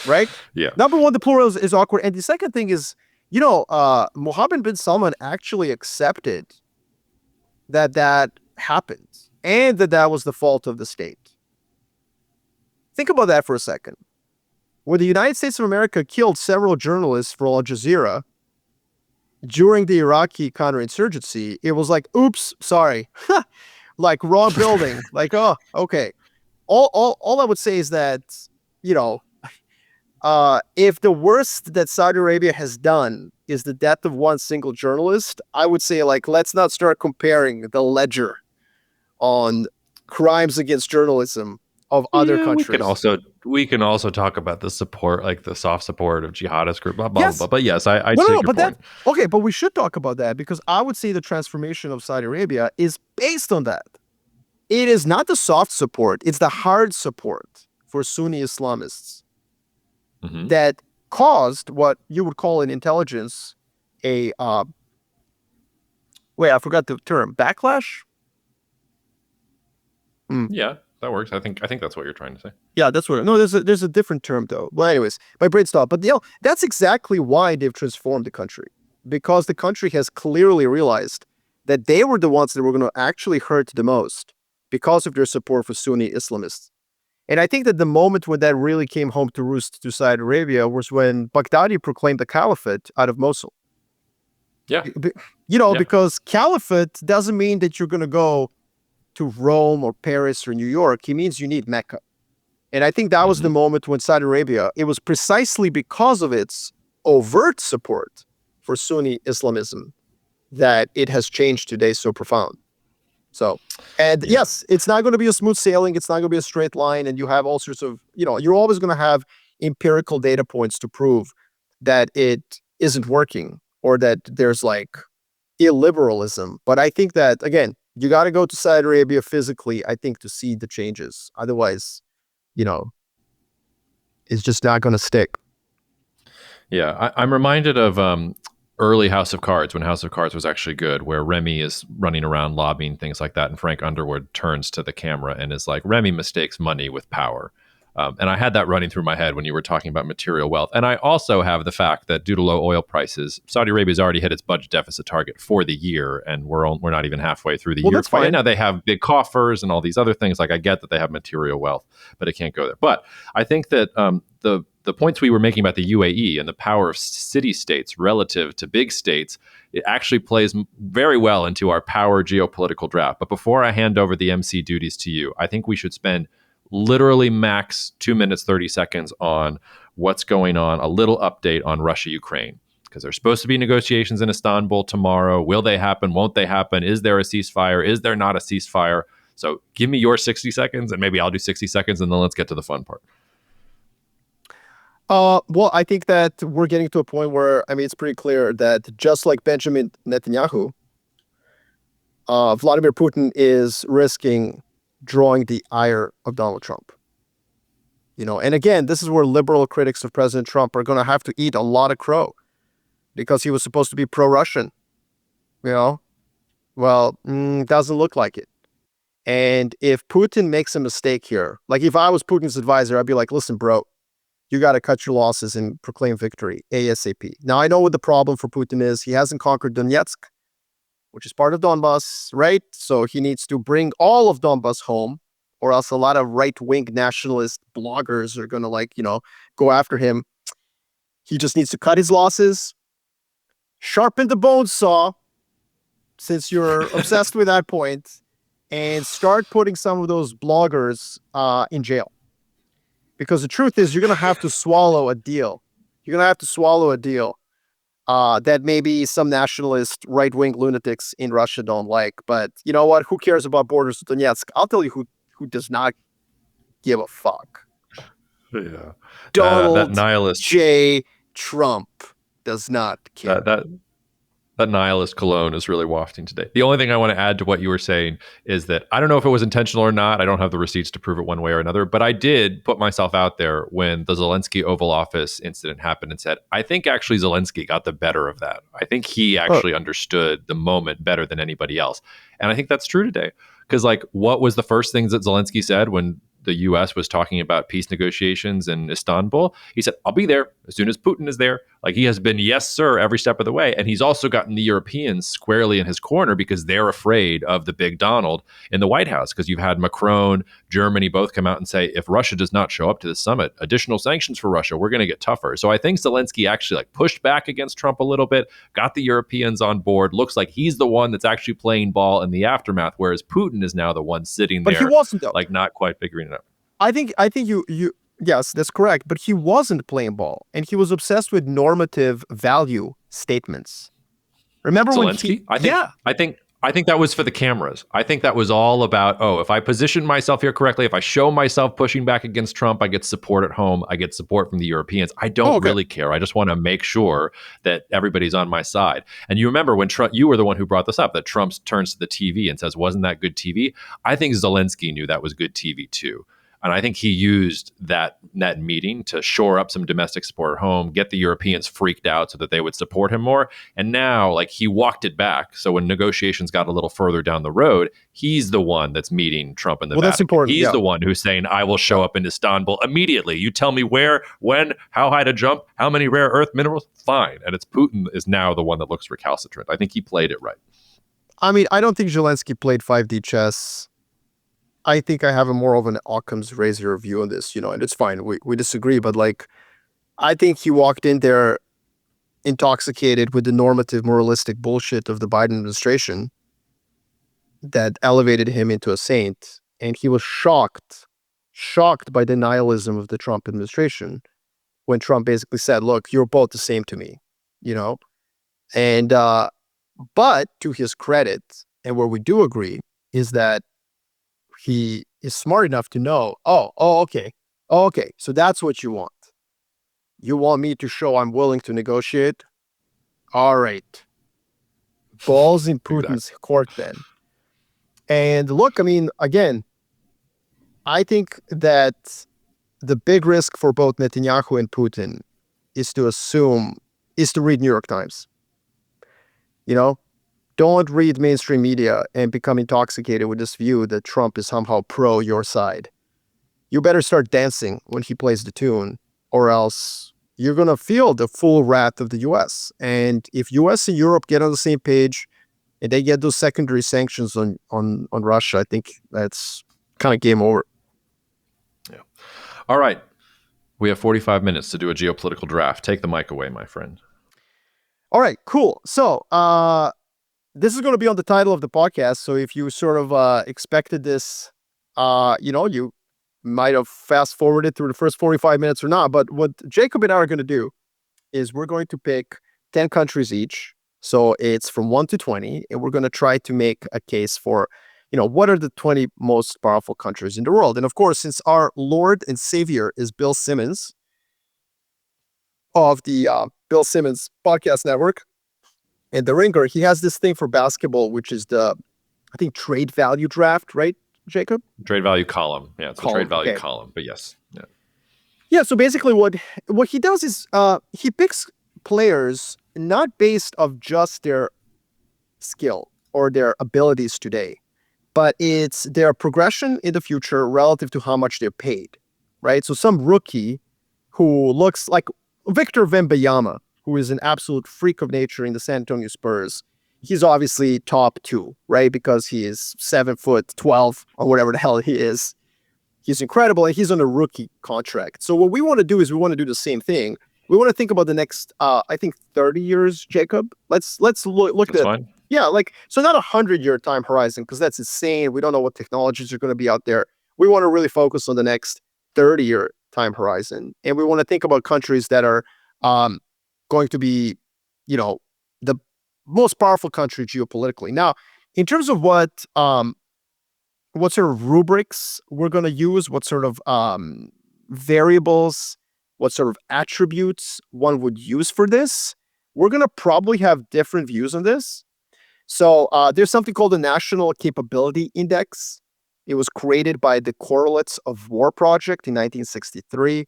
right? Yeah. Number one, the plural is awkward, and the second thing is, Mohammed bin Salman actually accepted that happened and that was the fault of the state. Think about that for a second. When the United States of America killed several journalists for Al Jazeera during the Iraqi counterinsurgency, it was like, oops, sorry. Wrong building. Oh, okay. All I would say is that, if the worst that Saudi Arabia has done is the death of one single journalist, I would say, let's not start comparing the ledger on crimes against journalism of other Yeah, countries. we can also talk about the support, like the soft support of jihadist group, blah blah blah. Yes. But yes, I No, no, take no, your but that point. okay, but we should talk about that because I would say the transformation of Saudi Arabia is based on that. It is not the soft support, it's the hard support for Sunni Islamists Hmm. that caused what you would call in intelligence a wait, I forgot the term, backlash. Hmm. Yeah, that works. I think that's what you're trying to say. Yeah, that's what. No, there's a different term though. Well, anyways, my brain stopped. But that's exactly why they've transformed the country, because the country has clearly realized that they were the ones that were going to actually hurt the most because of their support for Sunni Islamists. And I think that the moment when that really came home to roost to Saudi Arabia was when Baghdadi proclaimed the caliphate out of Mosul. Yeah, yeah. Because caliphate doesn't mean that you're going to go to Rome or Paris or New York. It means you need Mecca. And I think that was the Hmm. moment when Saudi Arabia, it was precisely because of its overt support for Sunni Islamism that it has changed today so profound. So, and Yeah. yes, it's not going to be a smooth sailing. It's not going to be a straight line. And you have all sorts of, you're always going to have empirical data points to prove that it isn't working or that there's like illiberalism. But I think that, again, you got to go to Saudi Arabia physically, I think, to see the changes. Otherwise, you know, it's just not going to stick. Yeah, I'm reminded of early House of Cards when House of Cards was actually good, where Remy is running around lobbying things like that, and Frank Underwood turns to the camera and is like, "Remy mistakes money with power." And I had that running through my head when you were talking about material wealth. And I also have the fact that due to low oil prices, Saudi Arabia's already hit its budget deficit target for the year, and we're not even halfway through the Well, year that's quite yet. fine. Now they have big coffers and all these other things. Like I get that they have material wealth, but it can't go there. But I think that the points we were making about the UAE and the power of city states relative to big states, it actually plays very well into our power geopolitical draft. But before I hand over the MC duties to you, I think we should spend literally max 2 minutes 30 seconds on what's going on, a little update on Russia Ukraine, because there's supposed to be negotiations in Istanbul tomorrow. Will they happen? Won't they happen? Is there a ceasefire? Is there not a ceasefire? So give me your 60 seconds and maybe I'll do 60 seconds and then let's get to the fun part. Well, I think that we're getting to a point where, I mean, it's pretty clear that just like Benjamin Netanyahu, Vladimir Putin is risking drawing the ire of Donald Trump. And again, this is where liberal critics of President Trump are going to have to eat a lot of crow because he was supposed to be pro-Russian. Well, doesn't look like it. And if Putin makes a mistake here, like if I was Putin's advisor, I'd be like, listen, bro, you got to cut your losses and proclaim victory ASAP. Now, I know what the problem for Putin is. He hasn't conquered Donetsk, which is part of Donbass, right? So he needs to bring all of Donbass home, or else a lot of right-wing nationalist bloggers are going to go after him. He just needs to cut his losses, sharpen the bone saw, since you're obsessed with that point, and start putting some of those bloggers in jail. Because the truth is, you're going to have to swallow a deal. You're going to have to swallow a deal that maybe some nationalist right-wing lunatics in Russia don't like. But you know what? Who cares about borders with Donetsk? I'll tell you who does not give a fuck. Yeah, that Donald nihilist J. Trump does not care. that that nihilist cologne is really wafting today. The only thing I want to add to what you were saying is that I don't know if it was intentional or not. I don't have the receipts to prove it one way or another, but I did put myself out there when the Zelensky Oval Office incident happened and said, I think actually Zelensky got the better of that. I think he Oh, actually understood the moment better than anybody else. And I think that's true today. Because, like, what was the first things that Zelensky said when the US was talking about peace negotiations in Istanbul? He said, I'll be there as soon as Putin is there. Like, he has been, yes, sir, every step of the way. And he's also gotten the Europeans squarely in his corner because they're afraid of the big Donald in the White House. Because you've had Macron, Germany both come out and say, if Russia does not show up to the summit, additional sanctions for Russia, we're going to get tougher. So I think Zelensky actually like pushed back against Trump a little bit, got the Europeans on board. Looks like he's the one that's actually playing ball in the aftermath, whereas Putin is now the one sitting but he there, wasn't though. like not quite figuring it out. I think you yes, that's correct. But he wasn't playing ball, and he was obsessed with normative value statements. Remember when he? Zelensky, I think, Yeah, I think that was for the cameras. I think that was all about, oh, if I position myself here correctly, if I show myself pushing back against Trump, I get support at home. I get support from the Europeans. I don't Oh, okay. really care. I just want to make sure that everybody's on my side. And you remember when Trump, you were the one who brought this up, that Trump turns to the TV and says, wasn't that good TV? I think Zelensky knew that was good TV too. And I think he used that meeting to shore up some domestic support at home, get the Europeans freaked out so that they would support him more. And now, like, he walked it back. So when negotiations got a little further down the road, he's the one that's meeting Trump in the Well, that's Vatican. important. He's the one who's saying, I will show up in Istanbul immediately. You tell me where, when, how high to jump, how many rare earth minerals, fine. And it's Putin is now the one that looks recalcitrant. I think he played it right. I mean, I don't think Zelensky played 5D chess. I think I have a more of an Occam's razor view on this, and it's fine. We disagree, but like, I think he walked in there intoxicated with the normative, moralistic bullshit of the Biden administration that elevated him into a saint. And he was shocked by the nihilism of the Trump administration when Trump basically said, look, you're both the same to me, And, but to his credit, and where we do agree, is that he is smart enough to know, okay. So that's what you want. You want me to show I'm willing to negotiate? All right. Balls in Putin's court then. And look, I mean, again, I think that the big risk for both Netanyahu and Putin is to read New York Times. Don't read mainstream media and become intoxicated with this view that Trump is somehow pro your side. You better start dancing when he plays the tune, or else you're going to feel the full wrath of the U.S. And if U.S. and Europe get on the same page and they get those secondary sanctions on Russia, I think that's kind of game over. Yeah. All right. We have 45 minutes to do a geopolitical draft. Take the mic away, my friend. All right, cool. So, this is going to be on the title of the podcast. So if you sort of expected this, you might have fast forwarded through the first 45 minutes or not. But what Jacob and I are going to do is we're going to pick 10 countries each. So it's from 1 to 20. And we're going to try to make a case for, what are the 20 most powerful countries in the world? And of course, since our Lord and Savior is Bill Simmons of the Bill Simmons Podcast Network, and The Ringer, he has this thing for basketball, which is I think, trade value draft, right, Jacob? Trade value column. Yeah, it's a trade value column, but yes. Yeah. Yeah, so basically what he does is he picks players not based of just their skill or their abilities today, but it's their progression in the future relative to how much they're paid, right? So some rookie who looks like Victor Wembanyama, who is an absolute freak of nature in the San Antonio Spurs, he's obviously top 2, right? Because he is 7'12" or whatever the hell he is. He's incredible, and he's on a rookie contract. So what we want to do is we want to do the same thing. We want to think about the next, I think, 30 years, Jacob. Let's look at fine. Yeah, so not 100-year time horizon, because that's insane. We don't know what technologies are going to be out there. We want to really focus on the next 30-year time horizon, and we want to think about countries that are going to be, the most powerful country geopolitically. Now, in terms of what sort of rubrics we're going to use, what sort of variables, what sort of attributes one would use for this, we're going to probably have different views on this. So there's something called the National Capability Index. It was created by the Correlates of War Project in 1963.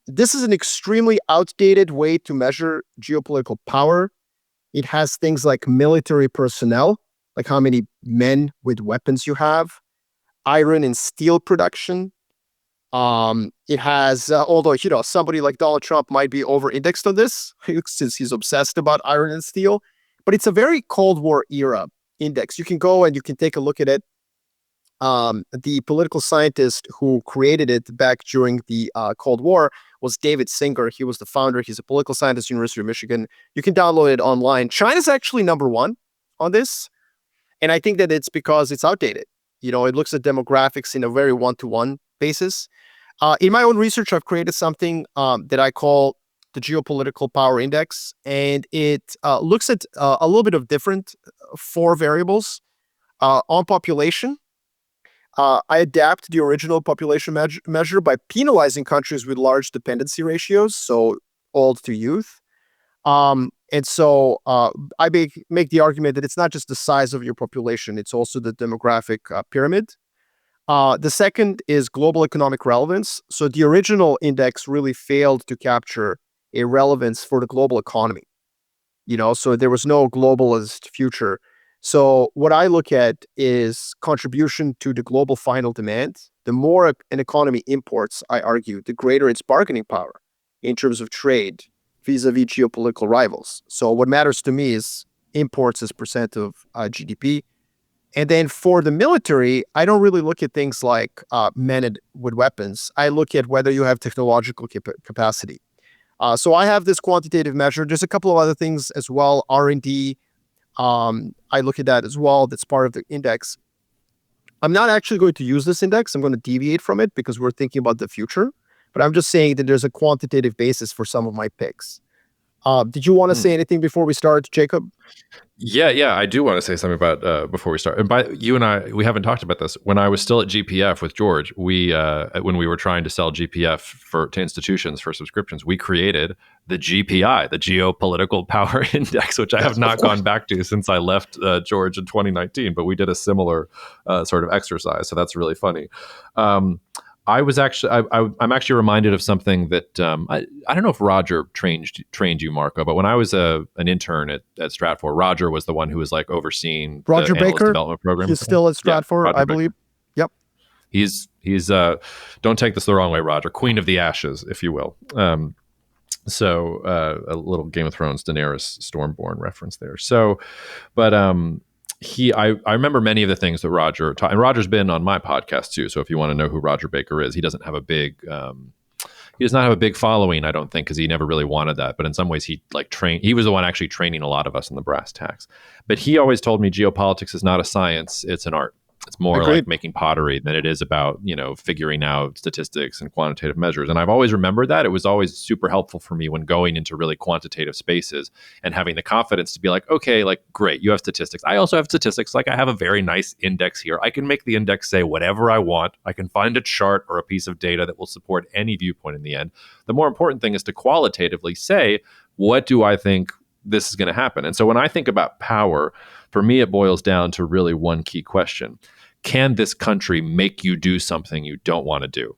This is an extremely outdated way to measure geopolitical power. It has things like military personnel, like how many men with weapons you have, iron and steel production. It has, although, somebody like Donald Trump might be over-indexed on this since he's obsessed about iron and steel, but it's a very Cold War era index. You can go and you can take a look at it. The political scientist who created it back during the Cold War was David Singer. He was the founder. He's a political scientist, University of Michigan. You can download it online. China's actually number 1 on this. And I think that it's because it's outdated. It looks at demographics in a very one-to-one basis. In my own research, I've created something that I call the Geopolitical Power Index, and it looks at a little bit of different four variables on population. I adapt the original population measure by penalizing countries with large dependency ratios, so old to youth. And so I make the argument that it's not just the size of your population, it's also the demographic pyramid. The second is global economic relevance. So the original index really failed to capture a relevance for the global economy. So there was no globalist future. So what I look at is contribution to the global final demand. The more an economy imports, I argue, the greater its bargaining power in terms of trade vis-a-vis geopolitical rivals. So what matters to me is imports as percent of GDP. And then for the military, I don't really look at things like men with weapons. I look at whether you have technological capacity. So I have this quantitative measure. There's a couple of other things as well. R&D, I look at that as well. That's part of the index. I'm not actually going to use this index. I'm going to deviate from it because we're thinking about the future. But I'm just saying that there's a quantitative basis for some of my picks. Did you want to say anything before we start, Jacob? Yeah, I do want to say something about before we start. And by you and I, we haven't talked about this. When I was still at GPF with George, when we were trying to sell GPF to institutions for subscriptions, we created the GPI, the Geopolitical Power Index, which I have not gone back to since I left George in 2019. But we did a similar sort of exercise, so that's really funny. I'm actually reminded of something that I don't know if Roger trained you, Marko, but when I was an intern at Stratfor, Roger was the one who was like overseeing Roger the analyst Baker development program. He's still at Stratfor, I believe. Yep. He's don't take this the wrong way, Roger, Queen of the Ashes, if you will. So a little Game of Thrones Daenerys Stormborn reference there. So, but I remember many of the things that Roger taught, and Roger's been on my podcast too. So if you want to know who Roger Baker is, he does not have a big following, I don't think, because he never really wanted that. But in some ways, he was the one actually training a lot of us in the brass tacks. But he always told me geopolitics is not a science; it's an art. It's more like making pottery than it is about, figuring out statistics and quantitative measures. And I've always remembered that. It was always super helpful for me when going into really quantitative spaces and having the confidence to be like, okay, like, great, you have statistics. I also have statistics. Like, I have a very nice index here. I can make the index say whatever I want. I can find a chart or a piece of data that will support any viewpoint in the end. The more important thing is to qualitatively say, what do I think this is going to happen? And so when I think about power, for me, it boils down to really one key question. Can this country make you do something you don't want to do?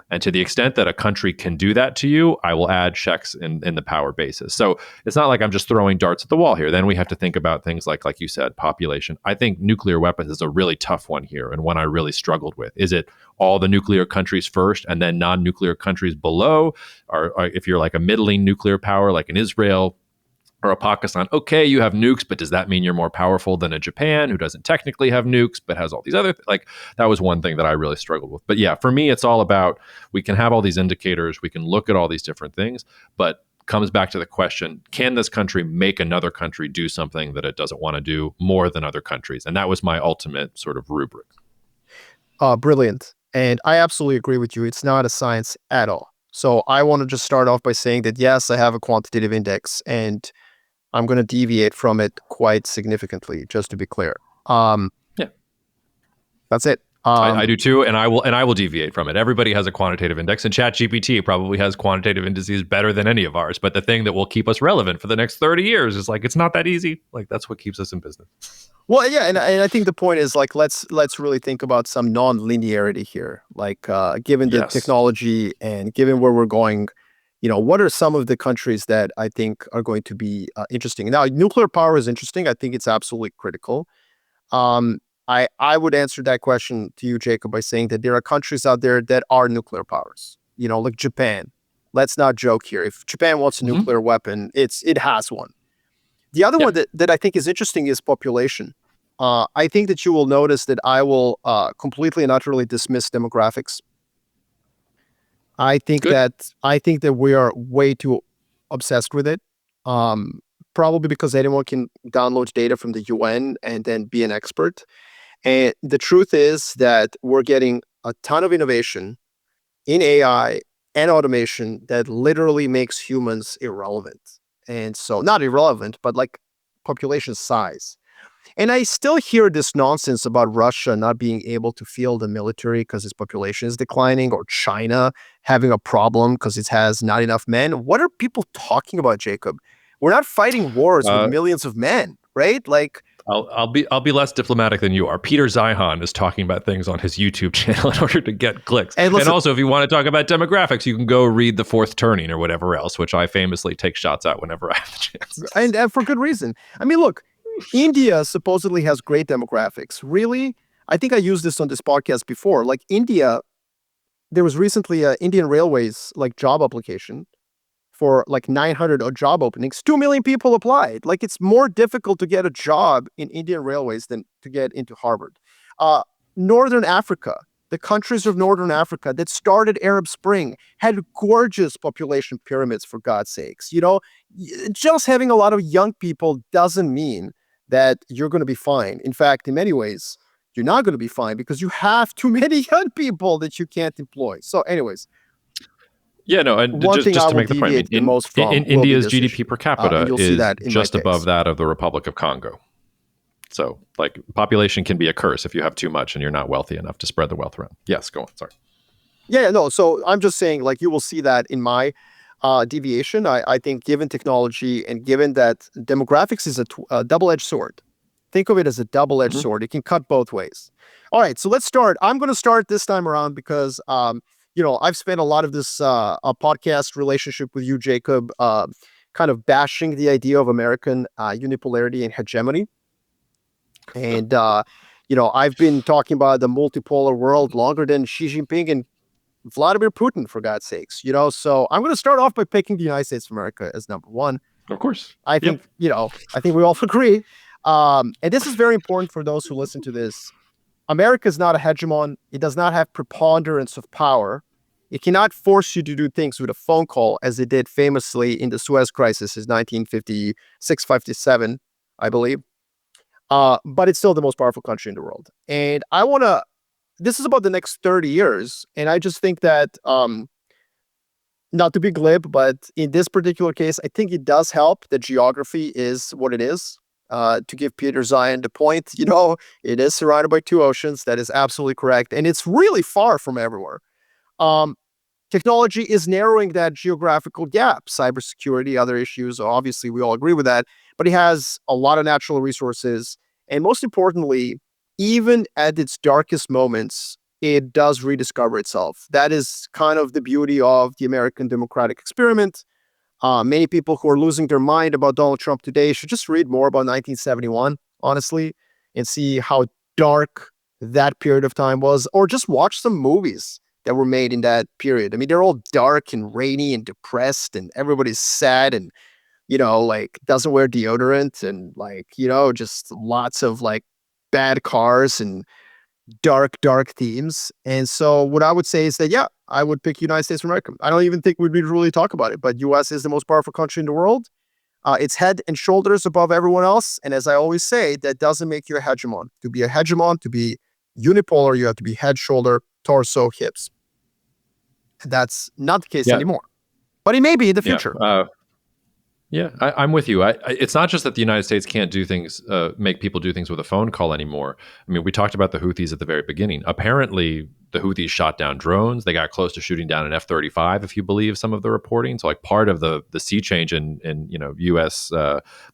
And to the extent that a country can do that to you, I will add checks in the power basis. So it's not like I'm just throwing darts at the wall here. Then we have to think about things like you said, population. I think nuclear weapons is a really tough one here, and one I really struggled with. Is it all the nuclear countries first and then non-nuclear countries below? Or if you're like a middling nuclear power like in Israel or a Pakistan, okay, you have nukes, but does that mean you're more powerful than a Japan who doesn't technically have nukes, but has all these other that was one thing that I really struggled with. But yeah, for me, it's all about, we can have all these indicators, we can look at all these different things, but comes back to the question, can this country make another country do something that it doesn't want to do more than other countries? And that was my ultimate sort of rubric. Brilliant. And I absolutely agree with you. It's not a science at all. So I want to just start off by saying that, yes, I have a quantitative index, and I'm going to deviate from it quite significantly, just to be clear. Yeah, that's it. I do too, and I will deviate from it. Everybody has a quantitative index, and ChatGPT probably has quantitative indices better than any of ours. But the thing that will keep us relevant for the next 30 years is it's not that easy. That's what keeps us in business. Well, yeah, and I think the point is let's really think about some non-linearity here. Given the technology and given where we're going, what are some of the countries that I think are going to be interesting? Now, nuclear power is interesting. I think it's absolutely critical. I would answer that question to you, Jacob, by saying that there are countries out there that are nuclear powers. Like Japan. Let's not joke here. If Japan wants a nuclear weapon, it has one. The other one that I think is interesting is population. I think that you will notice that I will completely and utterly dismiss demographics. I think that we are way too obsessed with it. Probably because anyone can download data from the UN and then be an expert. And the truth is that we're getting a ton of innovation in AI and automation that literally makes humans irrelevant. And so, not irrelevant, but like population size. And I still hear this nonsense about Russia not being able to field a military because its population is declining, or China having a problem because it has not enough men. What are people talking about, Jacob? We're not fighting wars with millions of men, right? Like, I'll be less diplomatic than you are. Peter Zeihan is talking about things on his YouTube channel in order to get clicks. And also, if you want to talk about demographics, you can go read The Fourth Turning or whatever else, which I famously take shots at whenever I have the chance. And for good reason. I mean, look, India supposedly has great demographics. Really? I think I used this on this podcast before. Like India, there was recently a Indian Railways like job application for like 900 job openings. 2 million people applied. Like it's more difficult to get a job in Indian Railways than to get into Harvard. Northern Africa, the countries of Northern Africa that started Arab Spring had gorgeous population pyramids, for God's sakes. You know, just having a lot of young people doesn't mean that you're going to be fine. In fact, in many ways, you're not going to be fine because you have too many young people that you can't employ. So anyways, yeah, no, and just to make the point, in India's GDP per capita is just above that of the Republic of Congo. So, like, population can be a curse if you have too much and you're not wealthy enough to spread the wealth around. Yes, go on. Sorry. Yeah, no. So I'm just saying, like, you will see that in my deviation. I think, given technology and given that demographics is a double-edged sword. Think of it as a double-edged sword. It can cut both ways. All right, so let's start. I'm going to start this time around because I've spent a lot of this podcast relationship with you, Jacob, kind of bashing the idea of American unipolarity and hegemony. And, I've been talking about the multipolar world longer than Xi Jinping and Vladimir Putin, for God's sakes. So I'm going to start off by picking the United States of America as number one. Of course. I think, I think we all agree. And this is very important for those who listen to this. America is not a hegemon. It does not have preponderance of power. It cannot force you to do things with a phone call, as it did famously in the Suez Crisis in 1956-57, I believe. But it's still the most powerful country in the world. And this is about the next 30 years. And I just think that, not to be glib, but in this particular case, I think it does help that geography is what it is. To give Peter Zeihan the point, it is surrounded by two oceans. That is absolutely correct. And it's really far from everywhere. Technology is narrowing that geographical gap. Cybersecurity, other issues, obviously we all agree with that. But it has a lot of natural resources. And most importantly, even at its darkest moments, it does rediscover itself. That is kind of the beauty of the American democratic experiment. Many people who are losing their mind about Donald Trump today should just read more about 1971, honestly, and see how dark that period of time was, or just watch some movies that were made in that period. I mean, they're all dark and rainy and depressed, and everybody's sad and, doesn't wear deodorant and just lots of bad cars and dark themes. And so what I would say is that, yeah, I would pick United States of America. I don't even think we'd really talk about it, but US is the most powerful country in the world. It's head and shoulders above everyone else. And as I always say, that doesn't make you a hegemon. To be a hegemon, to be unipolar, you have to be head, shoulder, torso, hips. That's not the case anymore. But it may be in the future. Yeah, I'm with you. It's not just that the United States can't do things, make people do things with a phone call anymore. I mean, we talked about the Houthis at the very beginning. Apparently, the Houthis shot down drones. They got close to shooting down an F-35, if you believe some of the reporting. So, part of the sea change in U.S.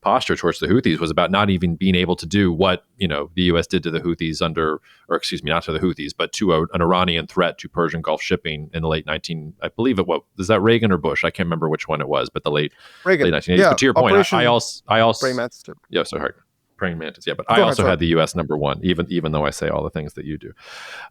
Posture towards the Houthis was about not even being able to do what the U.S. did to the Houthis not to the Houthis, but to an Iranian threat to Persian Gulf shipping in the late 19. I believe it was that Reagan or Bush. I can't remember which one it was, but the late 1980s. Yeah, but to your point, I also praying mantis. Yeah, sorry. Praying mantis, yeah, but I also had the U.S. number one, even though I say all the things that you do.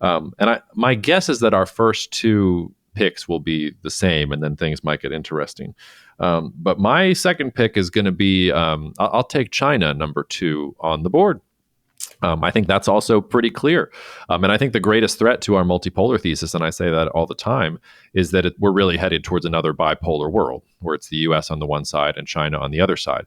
And my guess is that our first two picks will be the same, and then things might get interesting. But my second pick is going to be I'll take China number 2 on the board. I think that's also pretty clear. And I think the greatest threat to our multipolar thesis, and I say that all the time, is that we're really headed towards another bipolar world where it's the US on the one side and China on the other side.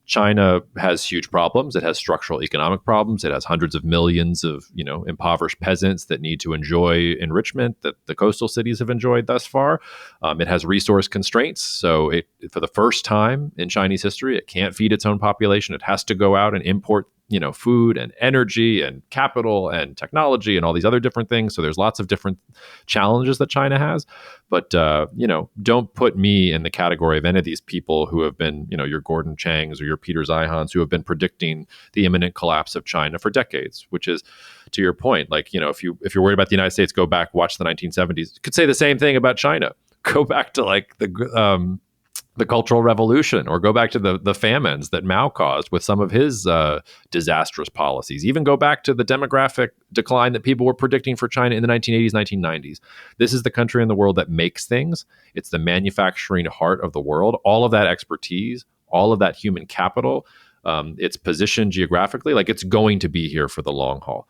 China has huge problems. It has structural economic problems. It has hundreds of millions of impoverished peasants that need to enjoy enrichment that the coastal cities have enjoyed thus far. It has resource constraints. So for the first time in Chinese history, it can't feed its own population. It has to go out and import food and energy and capital and technology and all these other different things. So there's lots of different challenges that China has. But, don't put me in the category of any of these people who have been, your Gordon Changs or your Peter Zihans who have been predicting the imminent collapse of China for decades, which is, to your point, like, if you're worried about the United States, go back, watch the 1970s. You could say the same thing about China. Go back to like the Cultural Revolution, or go back to the famines that Mao caused with some of his disastrous policies. Even go back to the demographic decline that people were predicting for China in the 1980s, 1990s. This is the country in the world that makes things. It's the manufacturing heart of the world. All of that expertise, all of that human capital, it's positioned geographically, like it's going to be here for the long haul.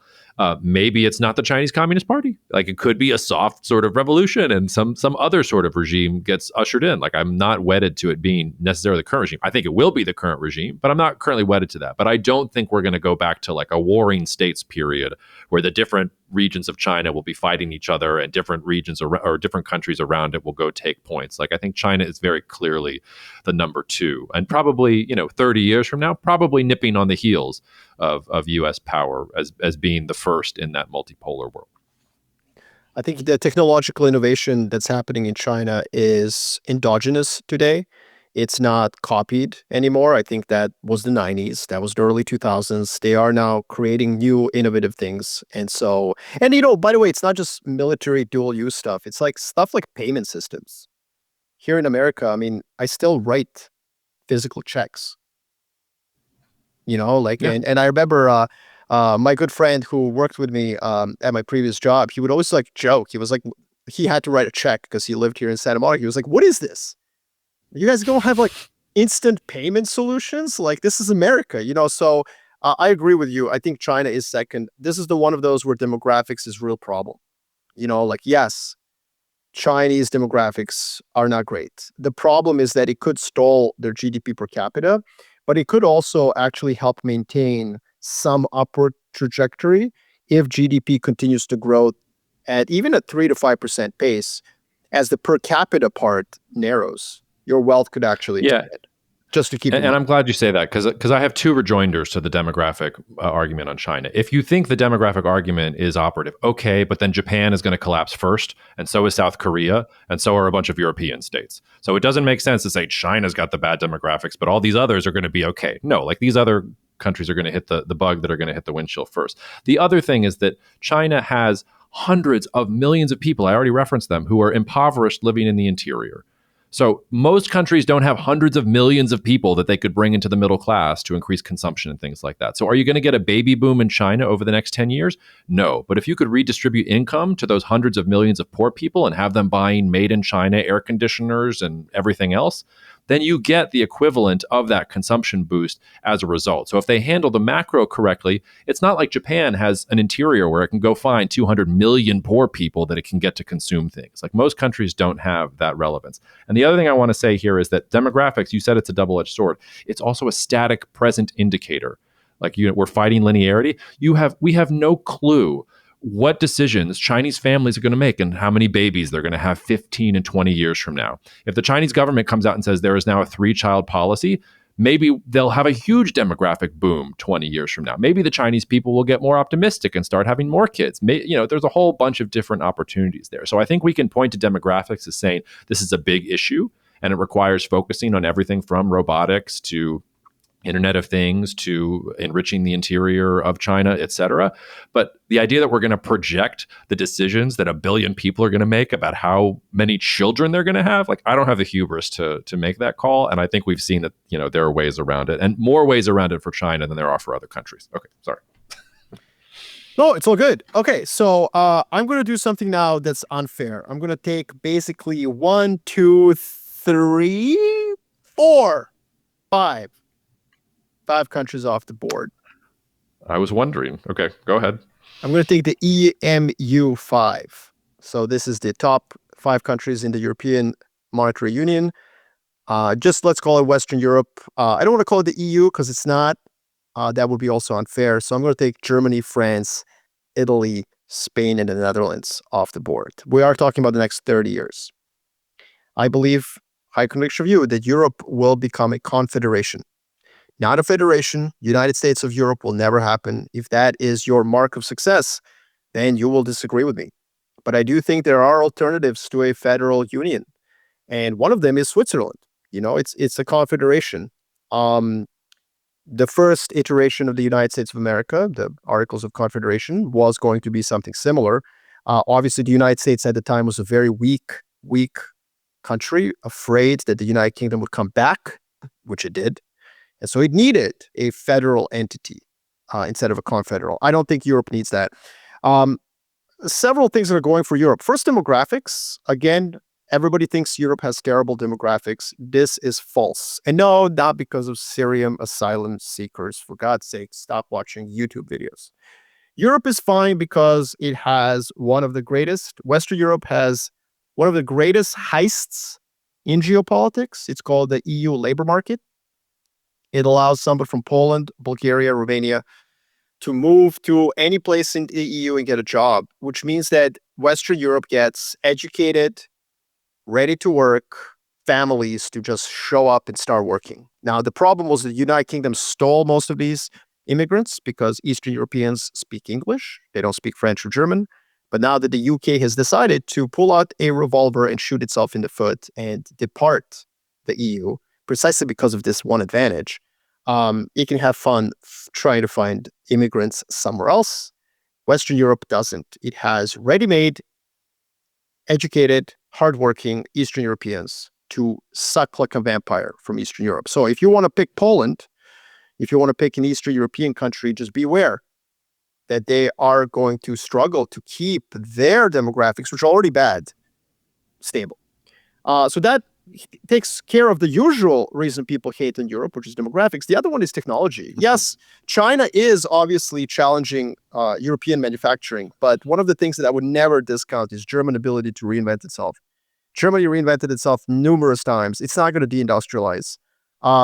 Maybe it's not the Chinese Communist Party. Like it could be a soft sort of revolution and some other sort of regime gets ushered in. Like I'm not wedded to it being necessarily the current regime. I think it will be the current regime, but I'm not currently wedded to that. But I don't think we're going to go back to like a warring states period where the different regions of China will be fighting each other and different regions or different countries around it will go take points. Like I think China is very clearly the number two, and probably 30 years from now, probably nipping on the heels of US power as being the first in that multipolar world. I think the technological innovation that's happening in China is endogenous today. It's not copied anymore. I think that was the 90s. That was the early 2000s. They are now creating new innovative things. And by the way, it's not just military dual use stuff. It's like stuff like payment systems. Here in America, I mean, I still write physical checks. Yeah. And I remember my good friend who worked with me at my previous job, he would always like joke. He was like, he had to write a check because he lived here in Santa Monica. He was like, what is this? You guys don't have like instant payment solutions? Like this is America, So I agree with you. I think China is second. This is the one of those where demographics is a real problem. Yes, Chinese demographics are not great. The problem is that it could stall their GDP per capita, but it could also actually help maintain some upward trajectory if GDP continues to grow at even a 3 to 5% pace. As the per capita part narrows, your wealth could actually expand. Just to keep and I'm glad you say that because I have two rejoinders to the demographic argument on China. If you think the demographic argument is operative, okay, but then Japan is going to collapse first, and so is South Korea, and so are a bunch of European states. So it doesn't make sense to say China's got the bad demographics, but all these others are going to be okay. No, like these other countries are going to hit the bug that are going to hit the windshield first. The other thing is that China has hundreds of millions of people, I already referenced them, who are impoverished living in the interior. So most countries don't have hundreds of millions of people that they could bring into the middle class to increase consumption and things like that. So are you going to get a baby boom in China over the next 10 years? No. But if you could redistribute income to those hundreds of millions of poor people and have them buying made in China air conditioners and everything else, then you get the equivalent of that consumption boost as a result. So if they handle the macro correctly, it's not like Japan has an interior where it can go find 200 million poor people that it can get to consume things. Like most countries don't have that relevance. And the other thing I want to say here is that demographics, you said it's a double-edged sword. It's also a static present indicator. Like we're fighting linearity. We have no clue what decisions Chinese families are going to make and how many babies they're going to have 15 and 20 years from now. If the Chinese government comes out and says there is now a 3-child policy, maybe they'll have a huge demographic boom 20 years from now. Maybe the Chinese people will get more optimistic and start having more kids. There's a whole bunch of different opportunities there. So I think we can point to demographics as saying this is a big issue and it requires focusing on everything from robotics to Internet of Things to enriching the interior of China, et cetera. But the idea that we're going to project the decisions that a billion people are going to make about how many children they're going to have, like I don't have the hubris to make that call. And I think we've seen that, there are ways around it and more ways around it for China than there are for other countries. Okay, sorry. No, it's all good. Okay, so I'm going to do something now that's unfair. I'm going to take basically 1, 2, 3, 4, 5 countries off the board. I was wondering. Okay, go ahead. I'm going to take the EMU5. So this is the top 5 countries in the European Monetary Union. Just let's call it Western Europe. I don't want to call it the EU because it's not. That would be also unfair. So I'm going to take Germany, France, Italy, Spain, and the Netherlands off the board. We are talking about the next 30 years. I believe, high conviction view, that Europe will become a confederation, not a federation. United States of Europe will never happen. If that is your mark of success, then you will disagree with me. But I do think there are alternatives to a federal union. And one of them is Switzerland. It's a confederation. The first iteration of the United States of America, the Articles of Confederation, was going to be something similar. Obviously, the United States at the time was a very weak country, afraid that the United Kingdom would come back, which it did. And so it needed a federal entity instead of a confederal. I don't think Europe needs that. Several things that are going for Europe. First, demographics. Again, everybody thinks Europe has terrible demographics. This is false. And no, not because of Syrian asylum seekers. For God's sake, stop watching YouTube videos. Europe is fine because it has Western Europe has one of the greatest heists in geopolitics. It's called the EU labor market. It allows somebody from Poland, Bulgaria, Romania to move to any place in the EU and get a job, which means that Western Europe gets educated, ready to work families to just show up and start working. Now, the problem was the United Kingdom stole most of these immigrants because Eastern Europeans speak English. They don't speak French or German. But now that the UK has decided to pull out a revolver and shoot itself in the foot and depart the EU, precisely because of this one advantage, it can have fun trying to find immigrants somewhere else. Western Europe doesn't. It has ready-made, educated, hardworking Eastern Europeans to suck like a vampire from Eastern Europe. So if you want to pick Poland, if you want to pick an Eastern European country, just beware that they are going to struggle to keep their demographics, which are already bad, stable. So that takes care of the usual reason people hate in Europe, which is demographics. The other one is technology. Yes, China is obviously challenging European manufacturing, but one of the things that I would never discount is German ability to reinvent itself. Germany reinvented itself numerous times. It's not going to deindustrialize.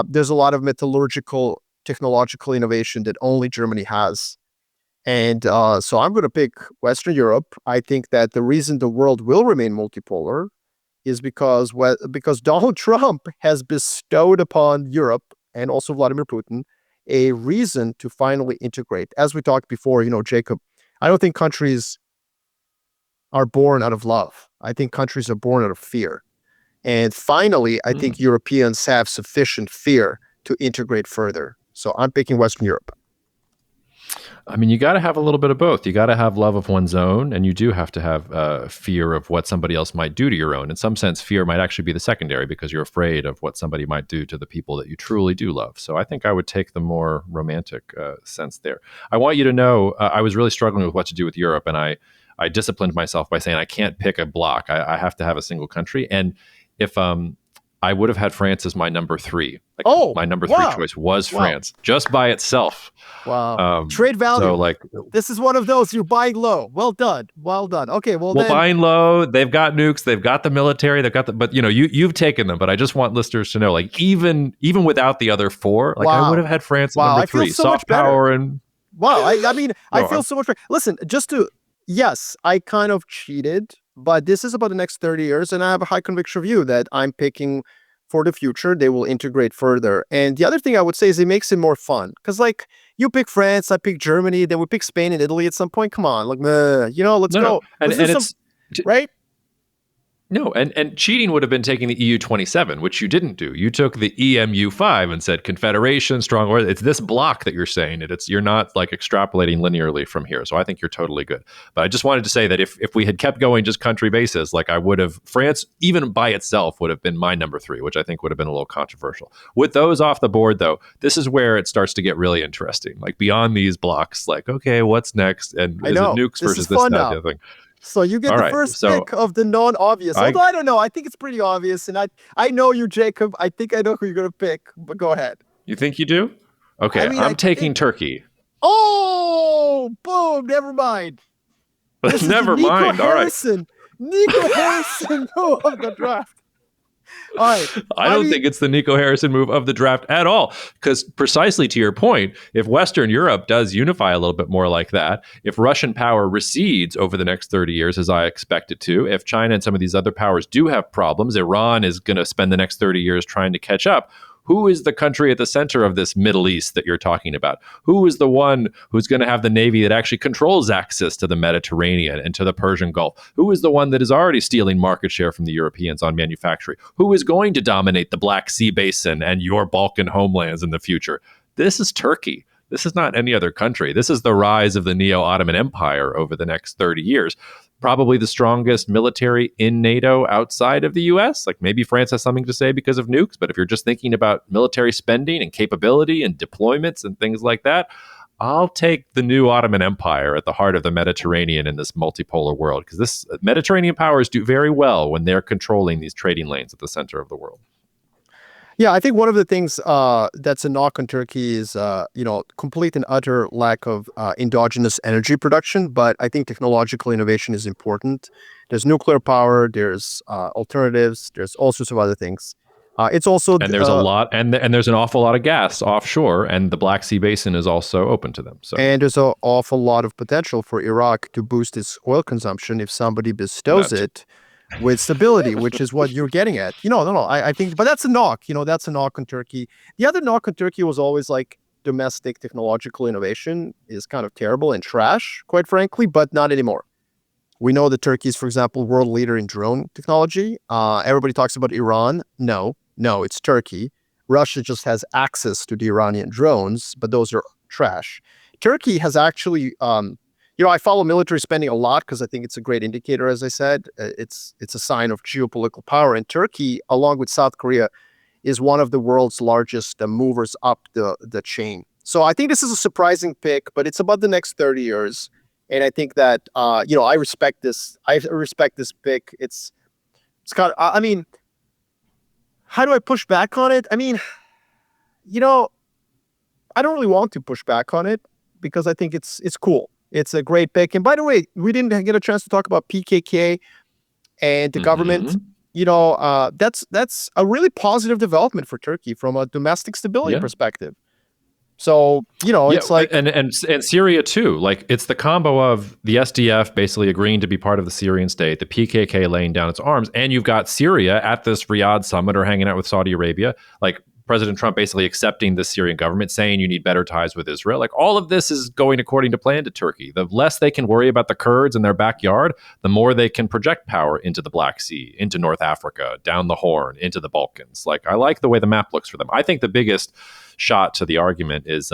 There's a lot of metallurgical, technological innovation that only Germany has. And so I'm going to pick Western Europe. I think that the reason the world will remain multipolar is because Donald Trump has bestowed upon Europe and also Vladimir Putin a reason to finally integrate. As we talked before, Jacob, I don't think countries are born out of love. I think countries are born out of fear. And finally, I think Europeans have sufficient fear to integrate further. So I'm picking Western Europe. I mean, you got to have a little bit of both. You got to have love of one's own, and you do have to have fear of what somebody else might do to your own. In some sense, fear might actually be the secondary because you're afraid of what somebody might do to the people that you truly do love. So I think I would take the more romantic sense there. I want you to know I was really struggling with what to do with Europe, and I disciplined myself by saying I can't pick a block. I have to have a single country. And if I would have had France as my number 3. My number 3 choice was France, just by itself. Wow. Trade value. So this is one of those you're buying low. Well done. Okay, well then. Buying low. They've got nukes. They've got the military. They've got but you've taken them. But I just want listeners to know, even without the other 4, I would have had France at number 3. I feel so soft much power better. and. Wow. I feel so much better. Listen, yes, I kind of cheated, but this is about the next 30 years, and I have a high conviction view that I'm picking for the future. They will integrate further. And the other thing I would say is it makes it more fun. Because you pick France, I pick Germany, then we pick Spain and Italy at some point. Come on, let's go. And it's right? No, and cheating would have been taking the EU 27, which you didn't do. You took the EMU 5 and said confederation, strong order. It's this block that you're saying it. You're not extrapolating linearly from here. So I think you're totally good. But I just wanted to say that if we had kept going just country basis, I would have, France, even by itself, would have been my number 3, which I think would have been a little controversial. With those off the board, though, this is where it starts to get really interesting. Beyond these blocks, okay, what's next? And is it nukes versus this, that, the other thing? So you get the first pick of the non-obvious. Although I don't know. I think it's pretty obvious. And I know you, Jacob. I think I know who you're going to pick. But go ahead. You think you do? Okay. I'm taking Turkey. Oh, boom! Never mind. This is Never the Nico mind. All right. Harrison, Nico Harrison move of the draft. All right. I don't think it's the Nico Harrison move of the draft at all. Because precisely to your point, if Western Europe does unify a little bit more like that, if Russian power recedes over the next 30 years, as I expect it to, if China and some of these other powers do have problems, Iran is going to spend the next 30 years trying to catch up. Who is the country at the center of this Middle East that you're talking about? Who is the one who's going to have the Navy that actually controls access to the Mediterranean and to the Persian Gulf? Who is the one that is already stealing market share from the Europeans on manufacturing? Who is going to dominate the Black Sea Basin and your Balkan homelands in the future? This is Turkey. This is not any other country. This is the rise of the Neo-Ottoman Empire over the next 30 years. Probably the strongest military in NATO outside of the US. Like maybe France has something to say because of nukes, but if you're just thinking about military spending and capability and deployments and things like that, I'll take the new Ottoman Empire at the heart of the Mediterranean in this multipolar world, because this Mediterranean powers do very well when they're controlling these trading lanes at the center of the world. Yeah, I think one of the things that's a knock on Turkey is, complete and utter lack of endogenous energy production. But I think technological innovation is important. There's nuclear power, there's alternatives, there's all sorts of other things. It's also and there's a lot, and there's an awful lot of gas offshore, and the Black Sea Basin is also open to them. So, and there's an awful lot of potential for Iraq to boost its oil consumption if somebody bestows it with stability, which is what you're getting at. I think, but that's a knock. That's a knock on Turkey. The other knock on Turkey was always like domestic technological innovation is kind of terrible and trash, quite frankly, but not anymore. We know that Turkey is, for example, world leader in drone technology. Everybody talks about Iran. No, it's Turkey. Russia just has access to the Iranian drones, but those are trash. Turkey has actually, I follow military spending a lot because I think it's a great indicator, as I said. It's a sign of geopolitical power. And Turkey, along with South Korea, is one of the world's largest movers up the chain. So I think this is a surprising pick, but it's about the next 30 years. And I think that, I respect this. I respect this pick. It's kind of, how do I push back on it? I don't really want to push back on it because I think it's cool. It's a great pick. And by the way, we didn't get a chance to talk about PKK and the government. That's a really positive development for Turkey from a domestic stability perspective. So, it's like... And Syria too. Like, it's the combo of the SDF basically agreeing to be part of the Syrian state, the PKK laying down its arms, and you've got Syria at this Riyadh summit or hanging out with Saudi Arabia, like President Trump basically accepting the Syrian government, saying you need better ties with Israel. Like, all of this is going according to plan to Turkey. The less they can worry about the Kurds in their backyard, the more they can project power into the Black Sea, into North Africa, down the Horn, into the Balkans. Like, I like the way the map looks for them. I think the biggest shot to the argument is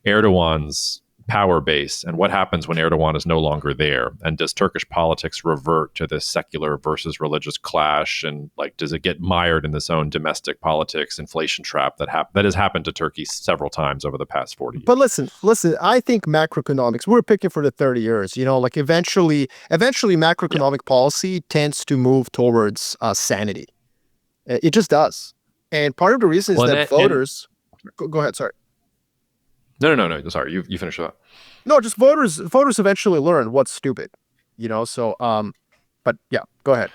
Erdogan's power base and what happens when Erdogan is no longer there, and does Turkish politics revert to this secular versus religious clash, and like does it get mired in this own domestic politics inflation trap that has happened to Turkey several times over the past 40 years. But listen, I think macroeconomics, we're picking for the 30 years, like eventually macroeconomic policy tends to move towards sanity. It just does. And part of the reason is that voters... Go ahead, sorry. No. Sorry, you finish that. No, just voters eventually learn what's stupid, so, but yeah, go ahead.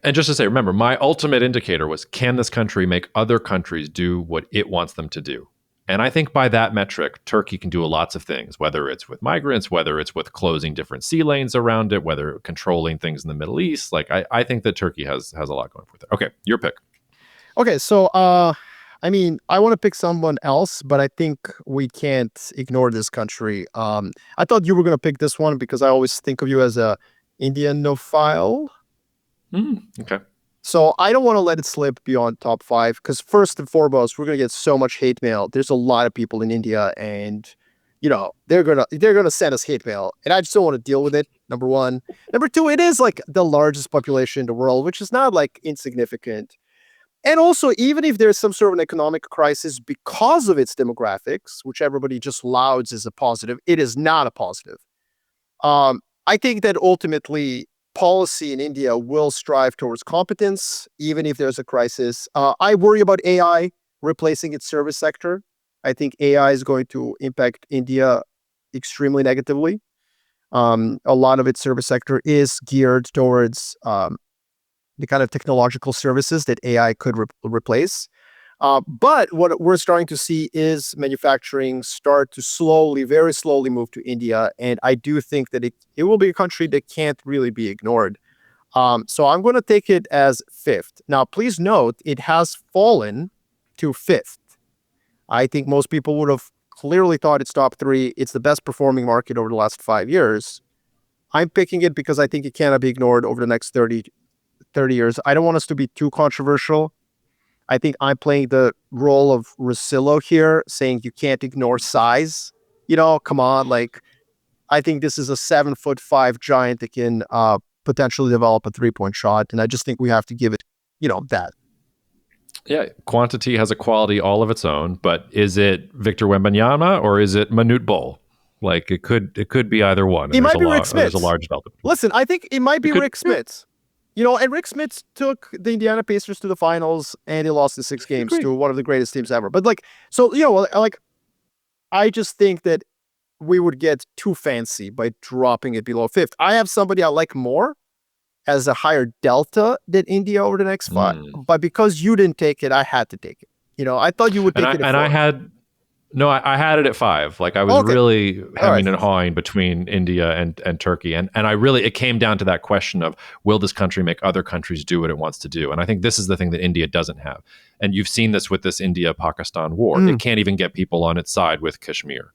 And just to say, remember, my ultimate indicator was, can this country make other countries do what it wants them to do? And I think by that metric, Turkey can do lots of things, whether it's with migrants, whether it's with closing different sea lanes around it, whether controlling things in the Middle East. Like, I think that Turkey has a lot going for it. Okay, your pick. Okay, so, I want to pick someone else, but I think we can't ignore this country. I thought you were going to pick this one because I always think of you as a Indianophile. Okay. So I don't want to let it slip beyond top 5 because first and foremost, we're going to get so much hate mail. There's a lot of people in India, and they're gonna send us hate mail, and I just don't want to deal with it. Number one. Number two, it is like the largest population in the world, which is not like insignificant. And also, even if there's some sort of an economic crisis because of its demographics, which everybody just lauds as a positive, it is not a positive. I think that ultimately policy in India will strive towards competence, even if there's a crisis. I worry about AI replacing its service sector. I think AI is going to impact India extremely negatively. A lot of its service sector is geared towards the kind of technological services that AI could replace. But what we're starting to see is manufacturing start to slowly, very slowly move to India. And I do think that it will be a country that can't really be ignored. So I'm going to take it as fifth. Now, please note, it has fallen to fifth. I think most people would have clearly thought it's top three. It's the best performing market over the last 5 years. I'm picking it because I think it cannot be ignored over the next 30 years. I don't want us to be too controversial. I think I'm playing the role of Rosillo here, saying you can't ignore size. Come on. Like, I think this is a 7'5" giant that can potentially develop a 3-point shot. And I just think we have to give it, that. Yeah, quantity has a quality all of its own, but is it Victor Wembanyama or is it Manute Bol? Like it could be either one. It might be Rick There's Smits. a large delta. Listen, I think it might be Rick Smits. And Rick Smits took the Indiana Pacers to the finals and he lost in 6 games to one of the greatest teams ever. But I just think that we would get too fancy by dropping it below fifth. I have somebody I like more as a higher delta than India over the next 5. But because you didn't take it, I had to take it. I thought you would take it at 4. I had it at 5. Like I was really hemming and hawing between India and Turkey. And it came down to that question of, will this country make other countries do what it wants to do? And I think this is the thing that India doesn't have. And you've seen this with this India-Pakistan war. It can't even get people on its side with Kashmir.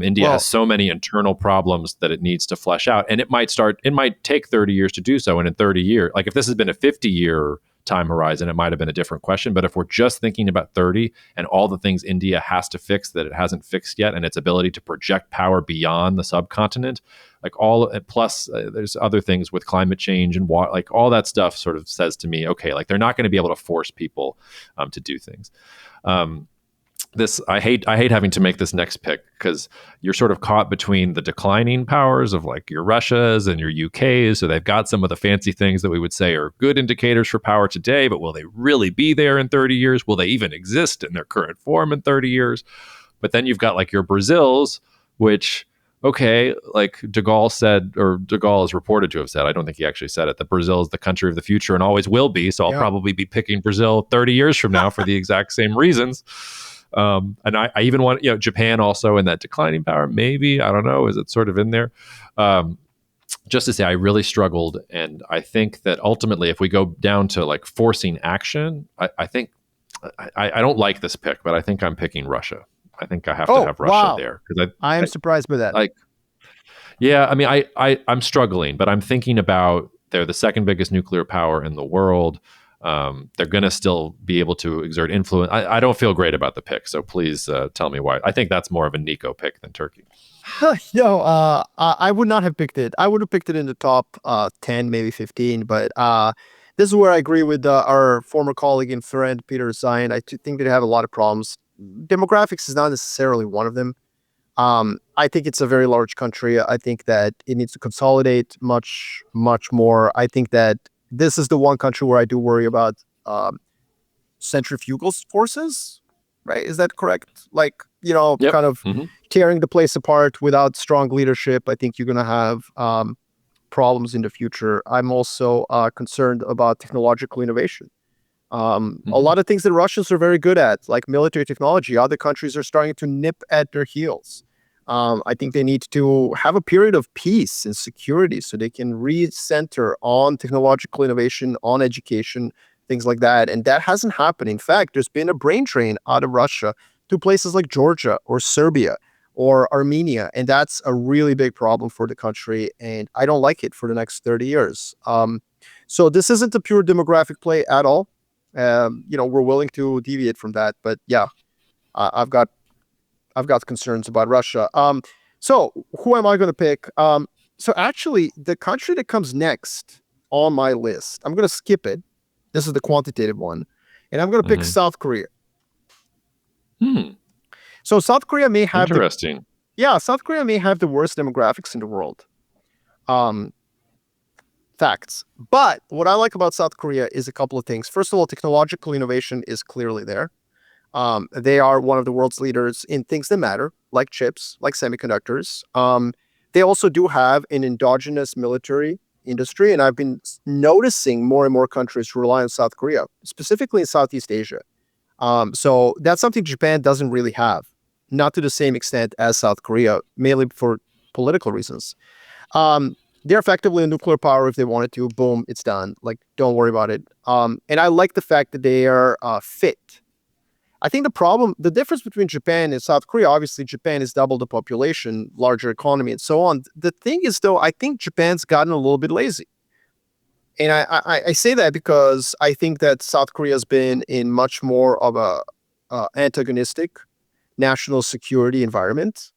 India has so many internal problems that it needs to flesh out. And it might take 30 years to do so. And in 30 years, like if this has been a 50-year time horizon, it might have been a different question. But if we're just thinking about 30 and all the things India has to fix that it hasn't fixed yet, and its ability to project power beyond the subcontinent, plus there's other things with climate change and water, like all that stuff sort of says to me, okay, like they're not going to be able to force people to do things. I hate having to make this next pick because you're sort of caught between the declining powers of like your Russias and your UKs. So they've got some of the fancy things that we would say are good indicators for power today, but will they really be there in 30 years? Will they even exist in their current form in 30 years? But then you've got like your Brazils, which, okay, like De Gaulle is reported to have said, I don't think he actually said it, that Brazil is the country of the future and always will be. So I'll probably be picking Brazil 30 years from now for the exact same reasons. And I even want, Japan also in that declining power, maybe, I don't know, is it sort of in there? Just to say, I really struggled. And I think that ultimately, if we go down to like forcing action, I think I don't like this pick, but I think I'm picking Russia. I think I have to have Russia there. I am surprised by that. Yeah, I mean, I'm struggling, but I'm thinking about they're the second biggest nuclear power in the world. They're going to still be able to exert influence. I don't feel great about the pick, so please tell me why. I think that's more of a Nico pick than Turkey. I would not have picked it. I would have picked it in the top 10, maybe 15. But this is where I agree with our former colleague and friend, Peter Zion. I think they have a lot of problems. Demographics is not necessarily one of them. I think it's a very large country. I think that it needs to consolidate much, much more. I think that this is the one country where I do worry about centrifugal forces, right? Is that correct? Like, kind of tearing the place apart without strong leadership. I think you're going to have problems in the future. I'm also concerned about technological innovation. A lot of things that Russians are very good at, like military technology, other countries are starting to nip at their heels. I think they need to have a period of peace and security so they can recenter on technological innovation, on education, things like that. And that hasn't happened. In fact, there's been a brain drain out of Russia to places like Georgia or Serbia or Armenia. And that's a really big problem for the country. And I don't like it for the next 30 years. So this isn't a pure demographic play at all. We're willing to deviate from that. But yeah, I've got concerns about Russia. So who am I going to pick? So actually, the country that comes next on my list, I'm going to skip it. This is the quantitative one. And I'm going to pick South Korea. So South Korea may have interesting. South Korea may have the worst demographics in the world. Facts. But what I like about South Korea is a couple of things. First of all, technological innovation is clearly there. They are one of the world's leaders in things that matter, like chips, like semiconductors. They also do have an endogenous military industry, and I've been noticing more and more countries rely on South Korea, specifically in Southeast Asia. So that's something Japan doesn't really have, not to the same extent as South Korea, mainly for political reasons. They're effectively a nuclear power if they wanted to. Boom, it's done. Like, don't worry about it. And I like the fact that they are fit. I think the difference between Japan and South Korea, obviously Japan is double the population, larger economy, and so on. The thing is, though, I think Japan's gotten a little bit lazy. And I say that because I think that South Korea has been in much more of a antagonistic national security environment,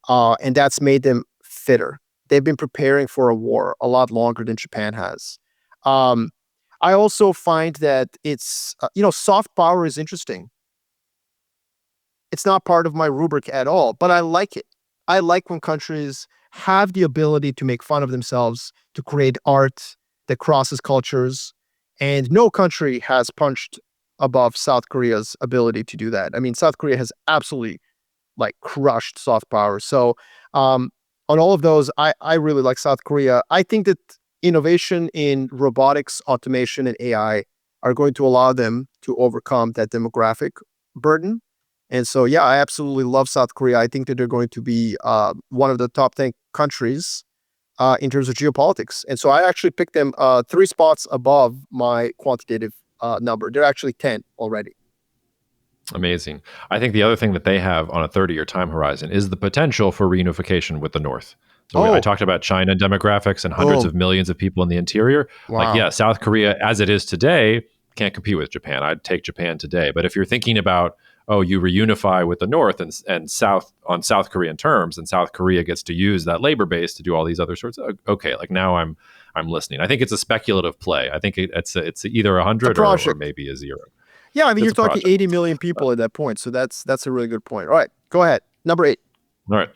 and that's made them fitter. They've been preparing for a war a lot longer than Japan has. Um, I also find that it's soft power is interesting. It's not part of my rubric at all, but I like it. I like when countries have the ability to make fun of themselves, to create art that crosses cultures. And no country has punched above South Korea's ability to do that. I mean, South Korea has absolutely like crushed soft power. So on all of those, I really like South Korea. I think that innovation in robotics, automation, and AI are going to allow them to overcome that demographic burden. And so, yeah, I absolutely love South Korea. I think that they're going to be one of the top 10 countries in terms of geopolitics. And so I actually picked them 3 spots above my quantitative number. They're actually 10 already. Amazing. I think the other thing that they have on a 30-year time horizon is the potential for reunification with the North. So I talked about China demographics and hundreds of millions of people in the interior. Wow. Like, yeah, South Korea, as it is today, can't compete with Japan. I'd take Japan today. But if you're thinking about, you reunify with the North and South on South Korean terms, and South Korea gets to use that labor base to do all these other sorts of, okay, like now I'm listening. I think it's a speculative play. I think it's either 100 or maybe a 0. Yeah, I mean, you're talking 80 million people at that point. So that's a really good point. All right, go ahead. Number 8. All right.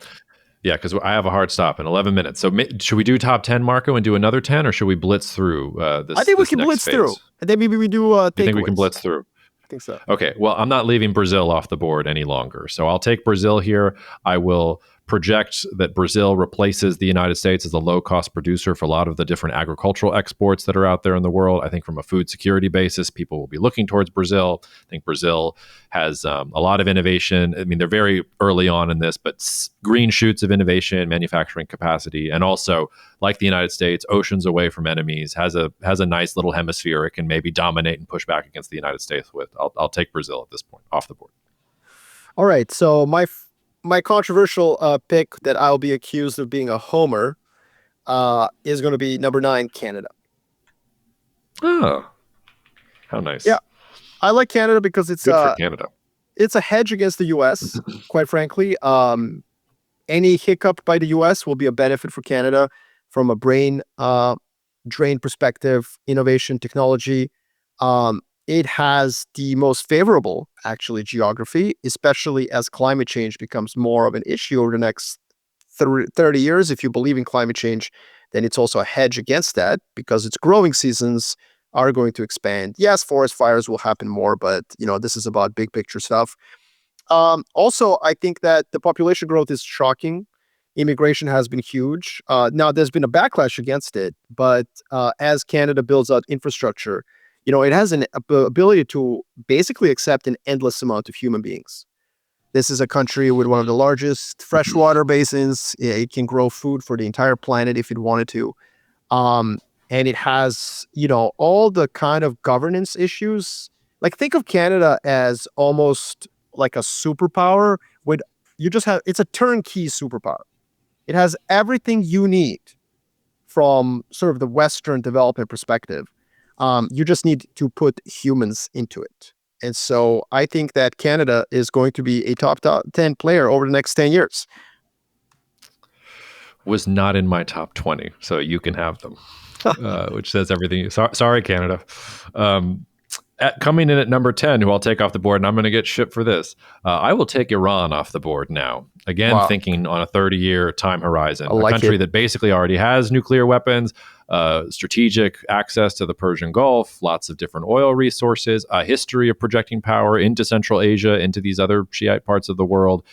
Yeah, because I have a hard stop in 11 minutes. So should we do top 10, Marco, and do another 10, or should we blitz through this? I think we can blitz through. And then maybe we do takeaways. You think we can blitz through? I think so. Okay, well, I'm not leaving Brazil off the board any longer. So I'll take Brazil here. I will project that Brazil replaces the United States as a low-cost producer for a lot of the different agricultural exports that are out there in the world. I think from a food security basis, people will be looking towards Brazil. I think Brazil has a lot of innovation. I mean, they're very early on in this, but green shoots of innovation, manufacturing capacity, and also, like the United States, oceans away from enemies, has a nice little hemisphere it can maybe dominate and push back against the United States with. I'll take Brazil at this point off the board. All right, so my controversial pick that I'll be accused of being a homer is going to be number 9, Canada. Oh, how nice. Yeah, I like Canada because it's good for Canada. It's a hedge against the U.S., quite frankly. Any hiccup by the U.S. will be a benefit for Canada from a brain drain perspective, innovation, technology. It has the most favorable, actually, geography, especially as climate change becomes more of an issue over the next 30 years. If you believe in climate change, then it's also a hedge against that because its growing seasons are going to expand. Yes, forest fires will happen more, but this is about big picture stuff. Also, I think that the population growth is shocking. Immigration has been huge. Now, there's been a backlash against it, but as Canada builds out infrastructure, it has an ability to basically accept an endless amount of human beings. This is a country with one of the largest freshwater basins. It can grow food for the entire planet if it wanted to. And it has, all the kind of governance issues. Like, think of Canada as almost like a superpower it's a turnkey superpower. It has everything you need from sort of the Western development perspective. You just need to put humans into it. And so I think that Canada is going to be a top 10 player over the next 10 years. Was not in my top 20, so you can have them, which says everything. Sorry, Canada. coming in at number 10, who I'll take off the board, and I'm going to get shit for this. I will take Iran off the board now. Again, Wow. thinking on a 30-year time horizon. I like a country it. that basically already has nuclear weapons, strategic access to the Persian Gulf, lots of different oil resources, a history of projecting power into Central Asia, into these other Shiite parts of the world.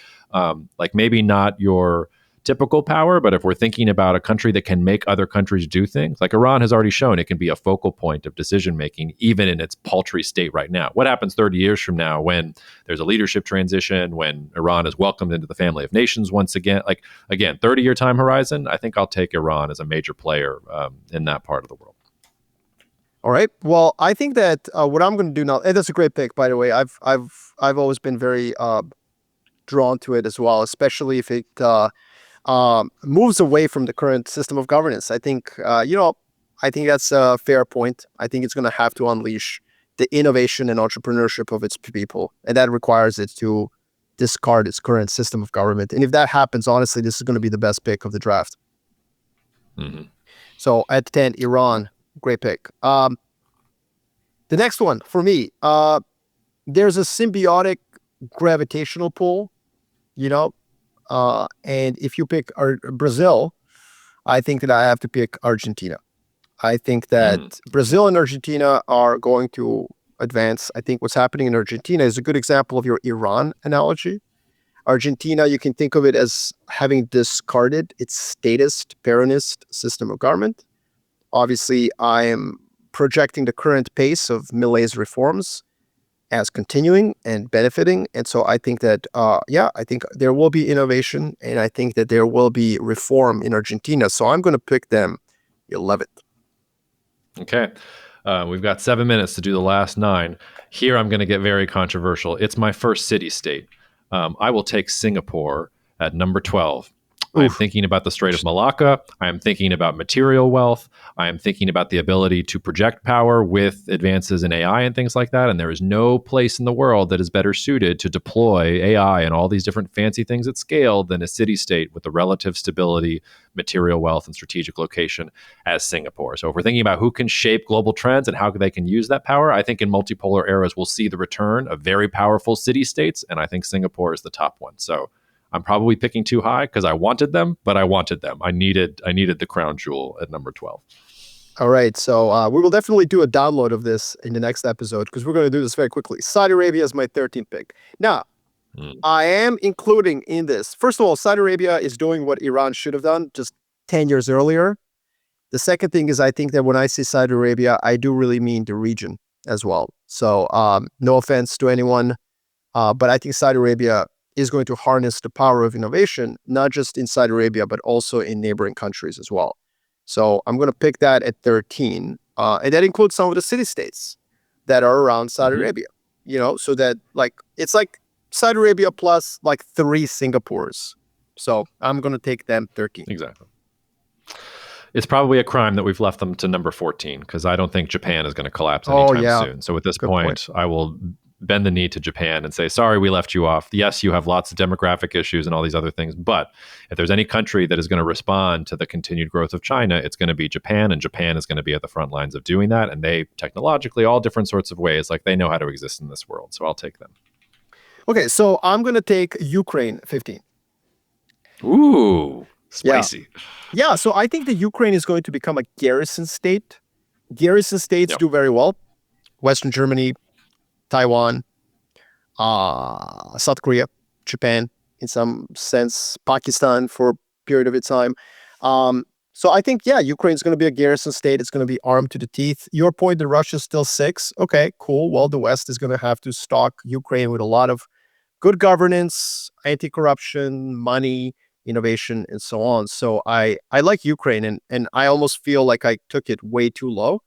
Like maybe not your typical power, but if we're thinking about a country that can make other countries do things, like Iran has already shown it can be a focal point of decision making, even in its paltry state right now. What happens 30 years from now when there's a leadership transition, when Iran is welcomed into the family of nations once again? Like, again, 30-year time horizon, I think I'll take Iran as a major player in that part of the world. All right. Well, I think that what I'm going to do now, and that's a great pick, by the way. I've always been very drawn to it as well, especially if it moves away from the current system of governance. I think, I think that's a fair point. I think it's going to have to unleash the innovation and entrepreneurship of its people. And that requires it to discard its current system of government. And if that happens, honestly, this is going to be the best pick of the draft. Mm-hmm. So at 10, Iran, great pick. The next one for me, there's a symbiotic gravitational pull, and if you pick Brazil, I think that I have to pick Argentina. I think that Brazil and Argentina are going to advance. I think what's happening in Argentina is a good example of your Iran analogy. Argentina, you can think of it as having discarded its statist, Peronist system of government. Obviously, I am projecting the current pace of Milei's reforms as continuing and benefiting. And so I think that, I think there will be innovation, and I think that there will be reform in Argentina. So I'm going to pick them 11th. Okay. We've got 7 minutes to do the last 9. Here I'm going to get very controversial. It's my first city-state. I will take Singapore at number 12. I'm thinking about the Strait of Malacca. I am thinking about material wealth. I am thinking about the ability to project power with advances in AI and things like that. And there is no place in the world that is better suited to deploy AI and all these different fancy things at scale than a city-state with the relative stability, material wealth, and strategic location as Singapore. So if we're thinking about who can shape global trends and how they can use that power, I think in multipolar eras, we'll see the return of very powerful city-states. And I think Singapore is the top one. So I'm probably picking too high because I wanted them, but I wanted them. I needed the crown jewel at number 12. All right. So we will definitely do a download of this in the next episode because we're going to do this very quickly. Saudi Arabia is my 13th pick. Now, I am including in this, first of all, Saudi Arabia is doing what Iran should have done just 10 years earlier. The second thing is I think that when I say Saudi Arabia, I do really mean the region as well. So no offense to anyone, but I think Saudi Arabia is going to harness the power of innovation, not just in Saudi Arabia, but also in neighboring countries as well. So I'm going to pick that at 13. And that includes some of the city-states that are around Saudi Arabia, so that it's like Saudi Arabia plus like 3 Singapores. So I'm going to take them 13. Exactly. It's probably a crime that we've left them to number 14 because I don't think Japan is going to collapse anytime soon. So at this point, I will bend the knee to Japan and say, sorry, we left you off. Yes, you have lots of demographic issues and all these other things, but if there's any country that is going to respond to the continued growth of China, it's going to be Japan, and Japan is going to be at the front lines of doing that. And they technologically, all different sorts of ways, like they know how to exist in this world. So I'll take them. Okay, so I'm going to take Ukraine 15. Ooh, spicy. Yeah, so I think that Ukraine is going to become a garrison state. Garrison states do very well. Western Germany, Taiwan, South Korea, Japan, in some sense, Pakistan for a period of its time. So I think, Ukraine's going to be a garrison state. It's going to be armed to the teeth. Your point that Russia's still 6. Okay, cool. Well, the West is going to have to stock Ukraine with a lot of good governance, anti-corruption, money, innovation, and so on. So I like Ukraine, and I almost feel like I took it way too low.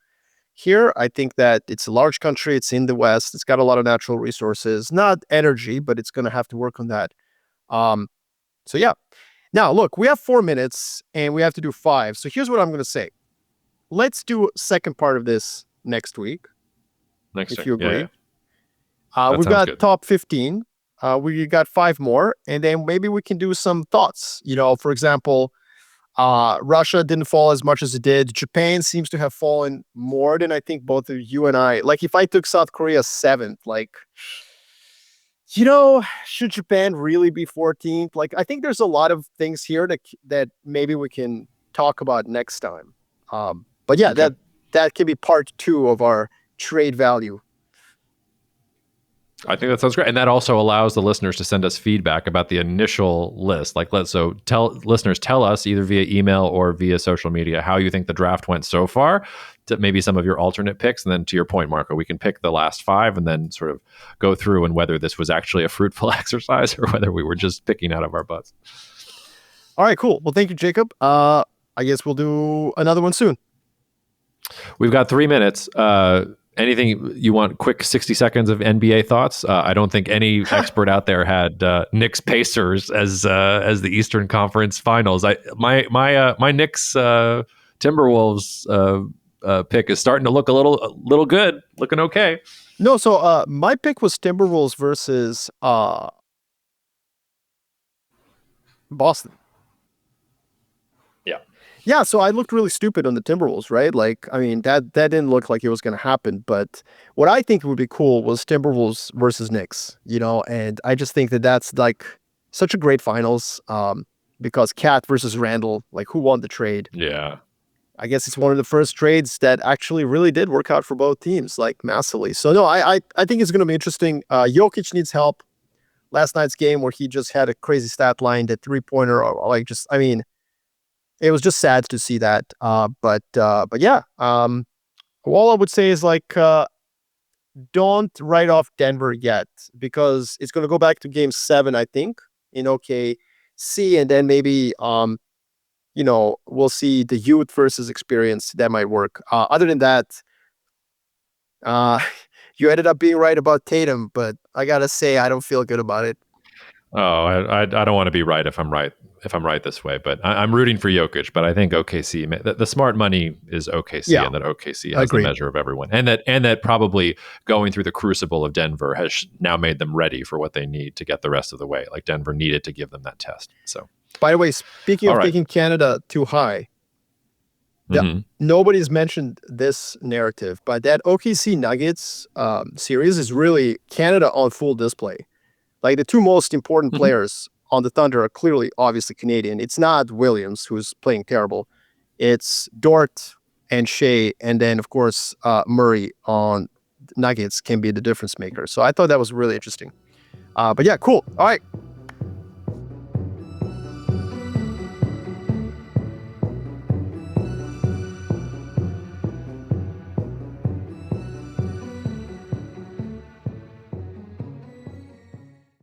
Here, I think that it's a large country. It's in the West. It's got a lot of natural resources, not energy, but it's going to have to work on that. So yeah. Now, look, we have 4 minutes and we have to do 5. So here's what I'm going to say. Let's do second part of this next week. If you agree. We've got good. Top 15. We got 5 more, and then maybe we can do some thoughts. For example, Russia didn't fall as much as it did. Japan seems to have fallen more than I think both of you and I. Like, if I took South Korea 7th, like, should Japan really be 14th? Like, I think there's a lot of things here that maybe we can talk about next time. But yeah, Okay. that can be part 2 of our trade value. I think that sounds great, and that also allows the listeners to send us feedback about the initial list. Like, tell listeners, tell us either via email or via social media how you think the draft went so far. To maybe some of your alternate picks, and then to your point, Marko, we can pick the last 5 and then sort of go through and whether this was actually a fruitful exercise or whether we were just picking out of our butts. All right, cool. Well, thank you, Jacob. I guess we'll do another one soon. We've got 3 minutes. Anything you want? Quick 60 seconds of NBA thoughts. I don't think any expert out there had Knicks Pacers as the Eastern Conference Finals. My Knicks Timberwolves pick is starting to look a little good, looking okay. No, so my pick was Timberwolves versus Boston. Yeah, so I looked really stupid on the Timberwolves, right? Like, I mean, that didn't look like it was going to happen. But what I think would be cool was Timberwolves versus Knicks, and I just think that that's like such a great finals because Cat versus Randall, like, who won the trade? Yeah. I guess it's one of the first trades that actually really did work out for both teams, like, massively. So, no, I think it's going to be interesting. Jokic needs help. Last night's game where he just had a crazy stat line, that three-pointer, it was just sad to see that. But yeah, all I would say is, like, don't write off Denver yet, because it's going to go back to game 7, I think, in OKC, and then maybe, we'll see the youth versus experience that might work. Other than that, you ended up being right about Tatum, but I gotta say, I don't feel good about it. Oh, I don't want to be right if I'm right this way, but I'm rooting for Jokic. But I think OKC, the smart money is OKC, Yeah, and that OKC has the agreed. measure of everyone, and that probably going through the crucible of Denver has now made them ready for what they need to get the rest of the way. Like, Denver needed to give them that test. So, By the way, speaking all of right. taking Canada too high, nobody's mentioned this narrative, but that OKC Nuggets series is really Canada on full display. Like, the 2 most important players on the Thunder are clearly, obviously, Canadian. It's not Williams, who's playing terrible. It's Dort and Shea, and then, of course, Murray on Nuggets can be the difference maker. So I thought that was really interesting. But yeah, cool. All right.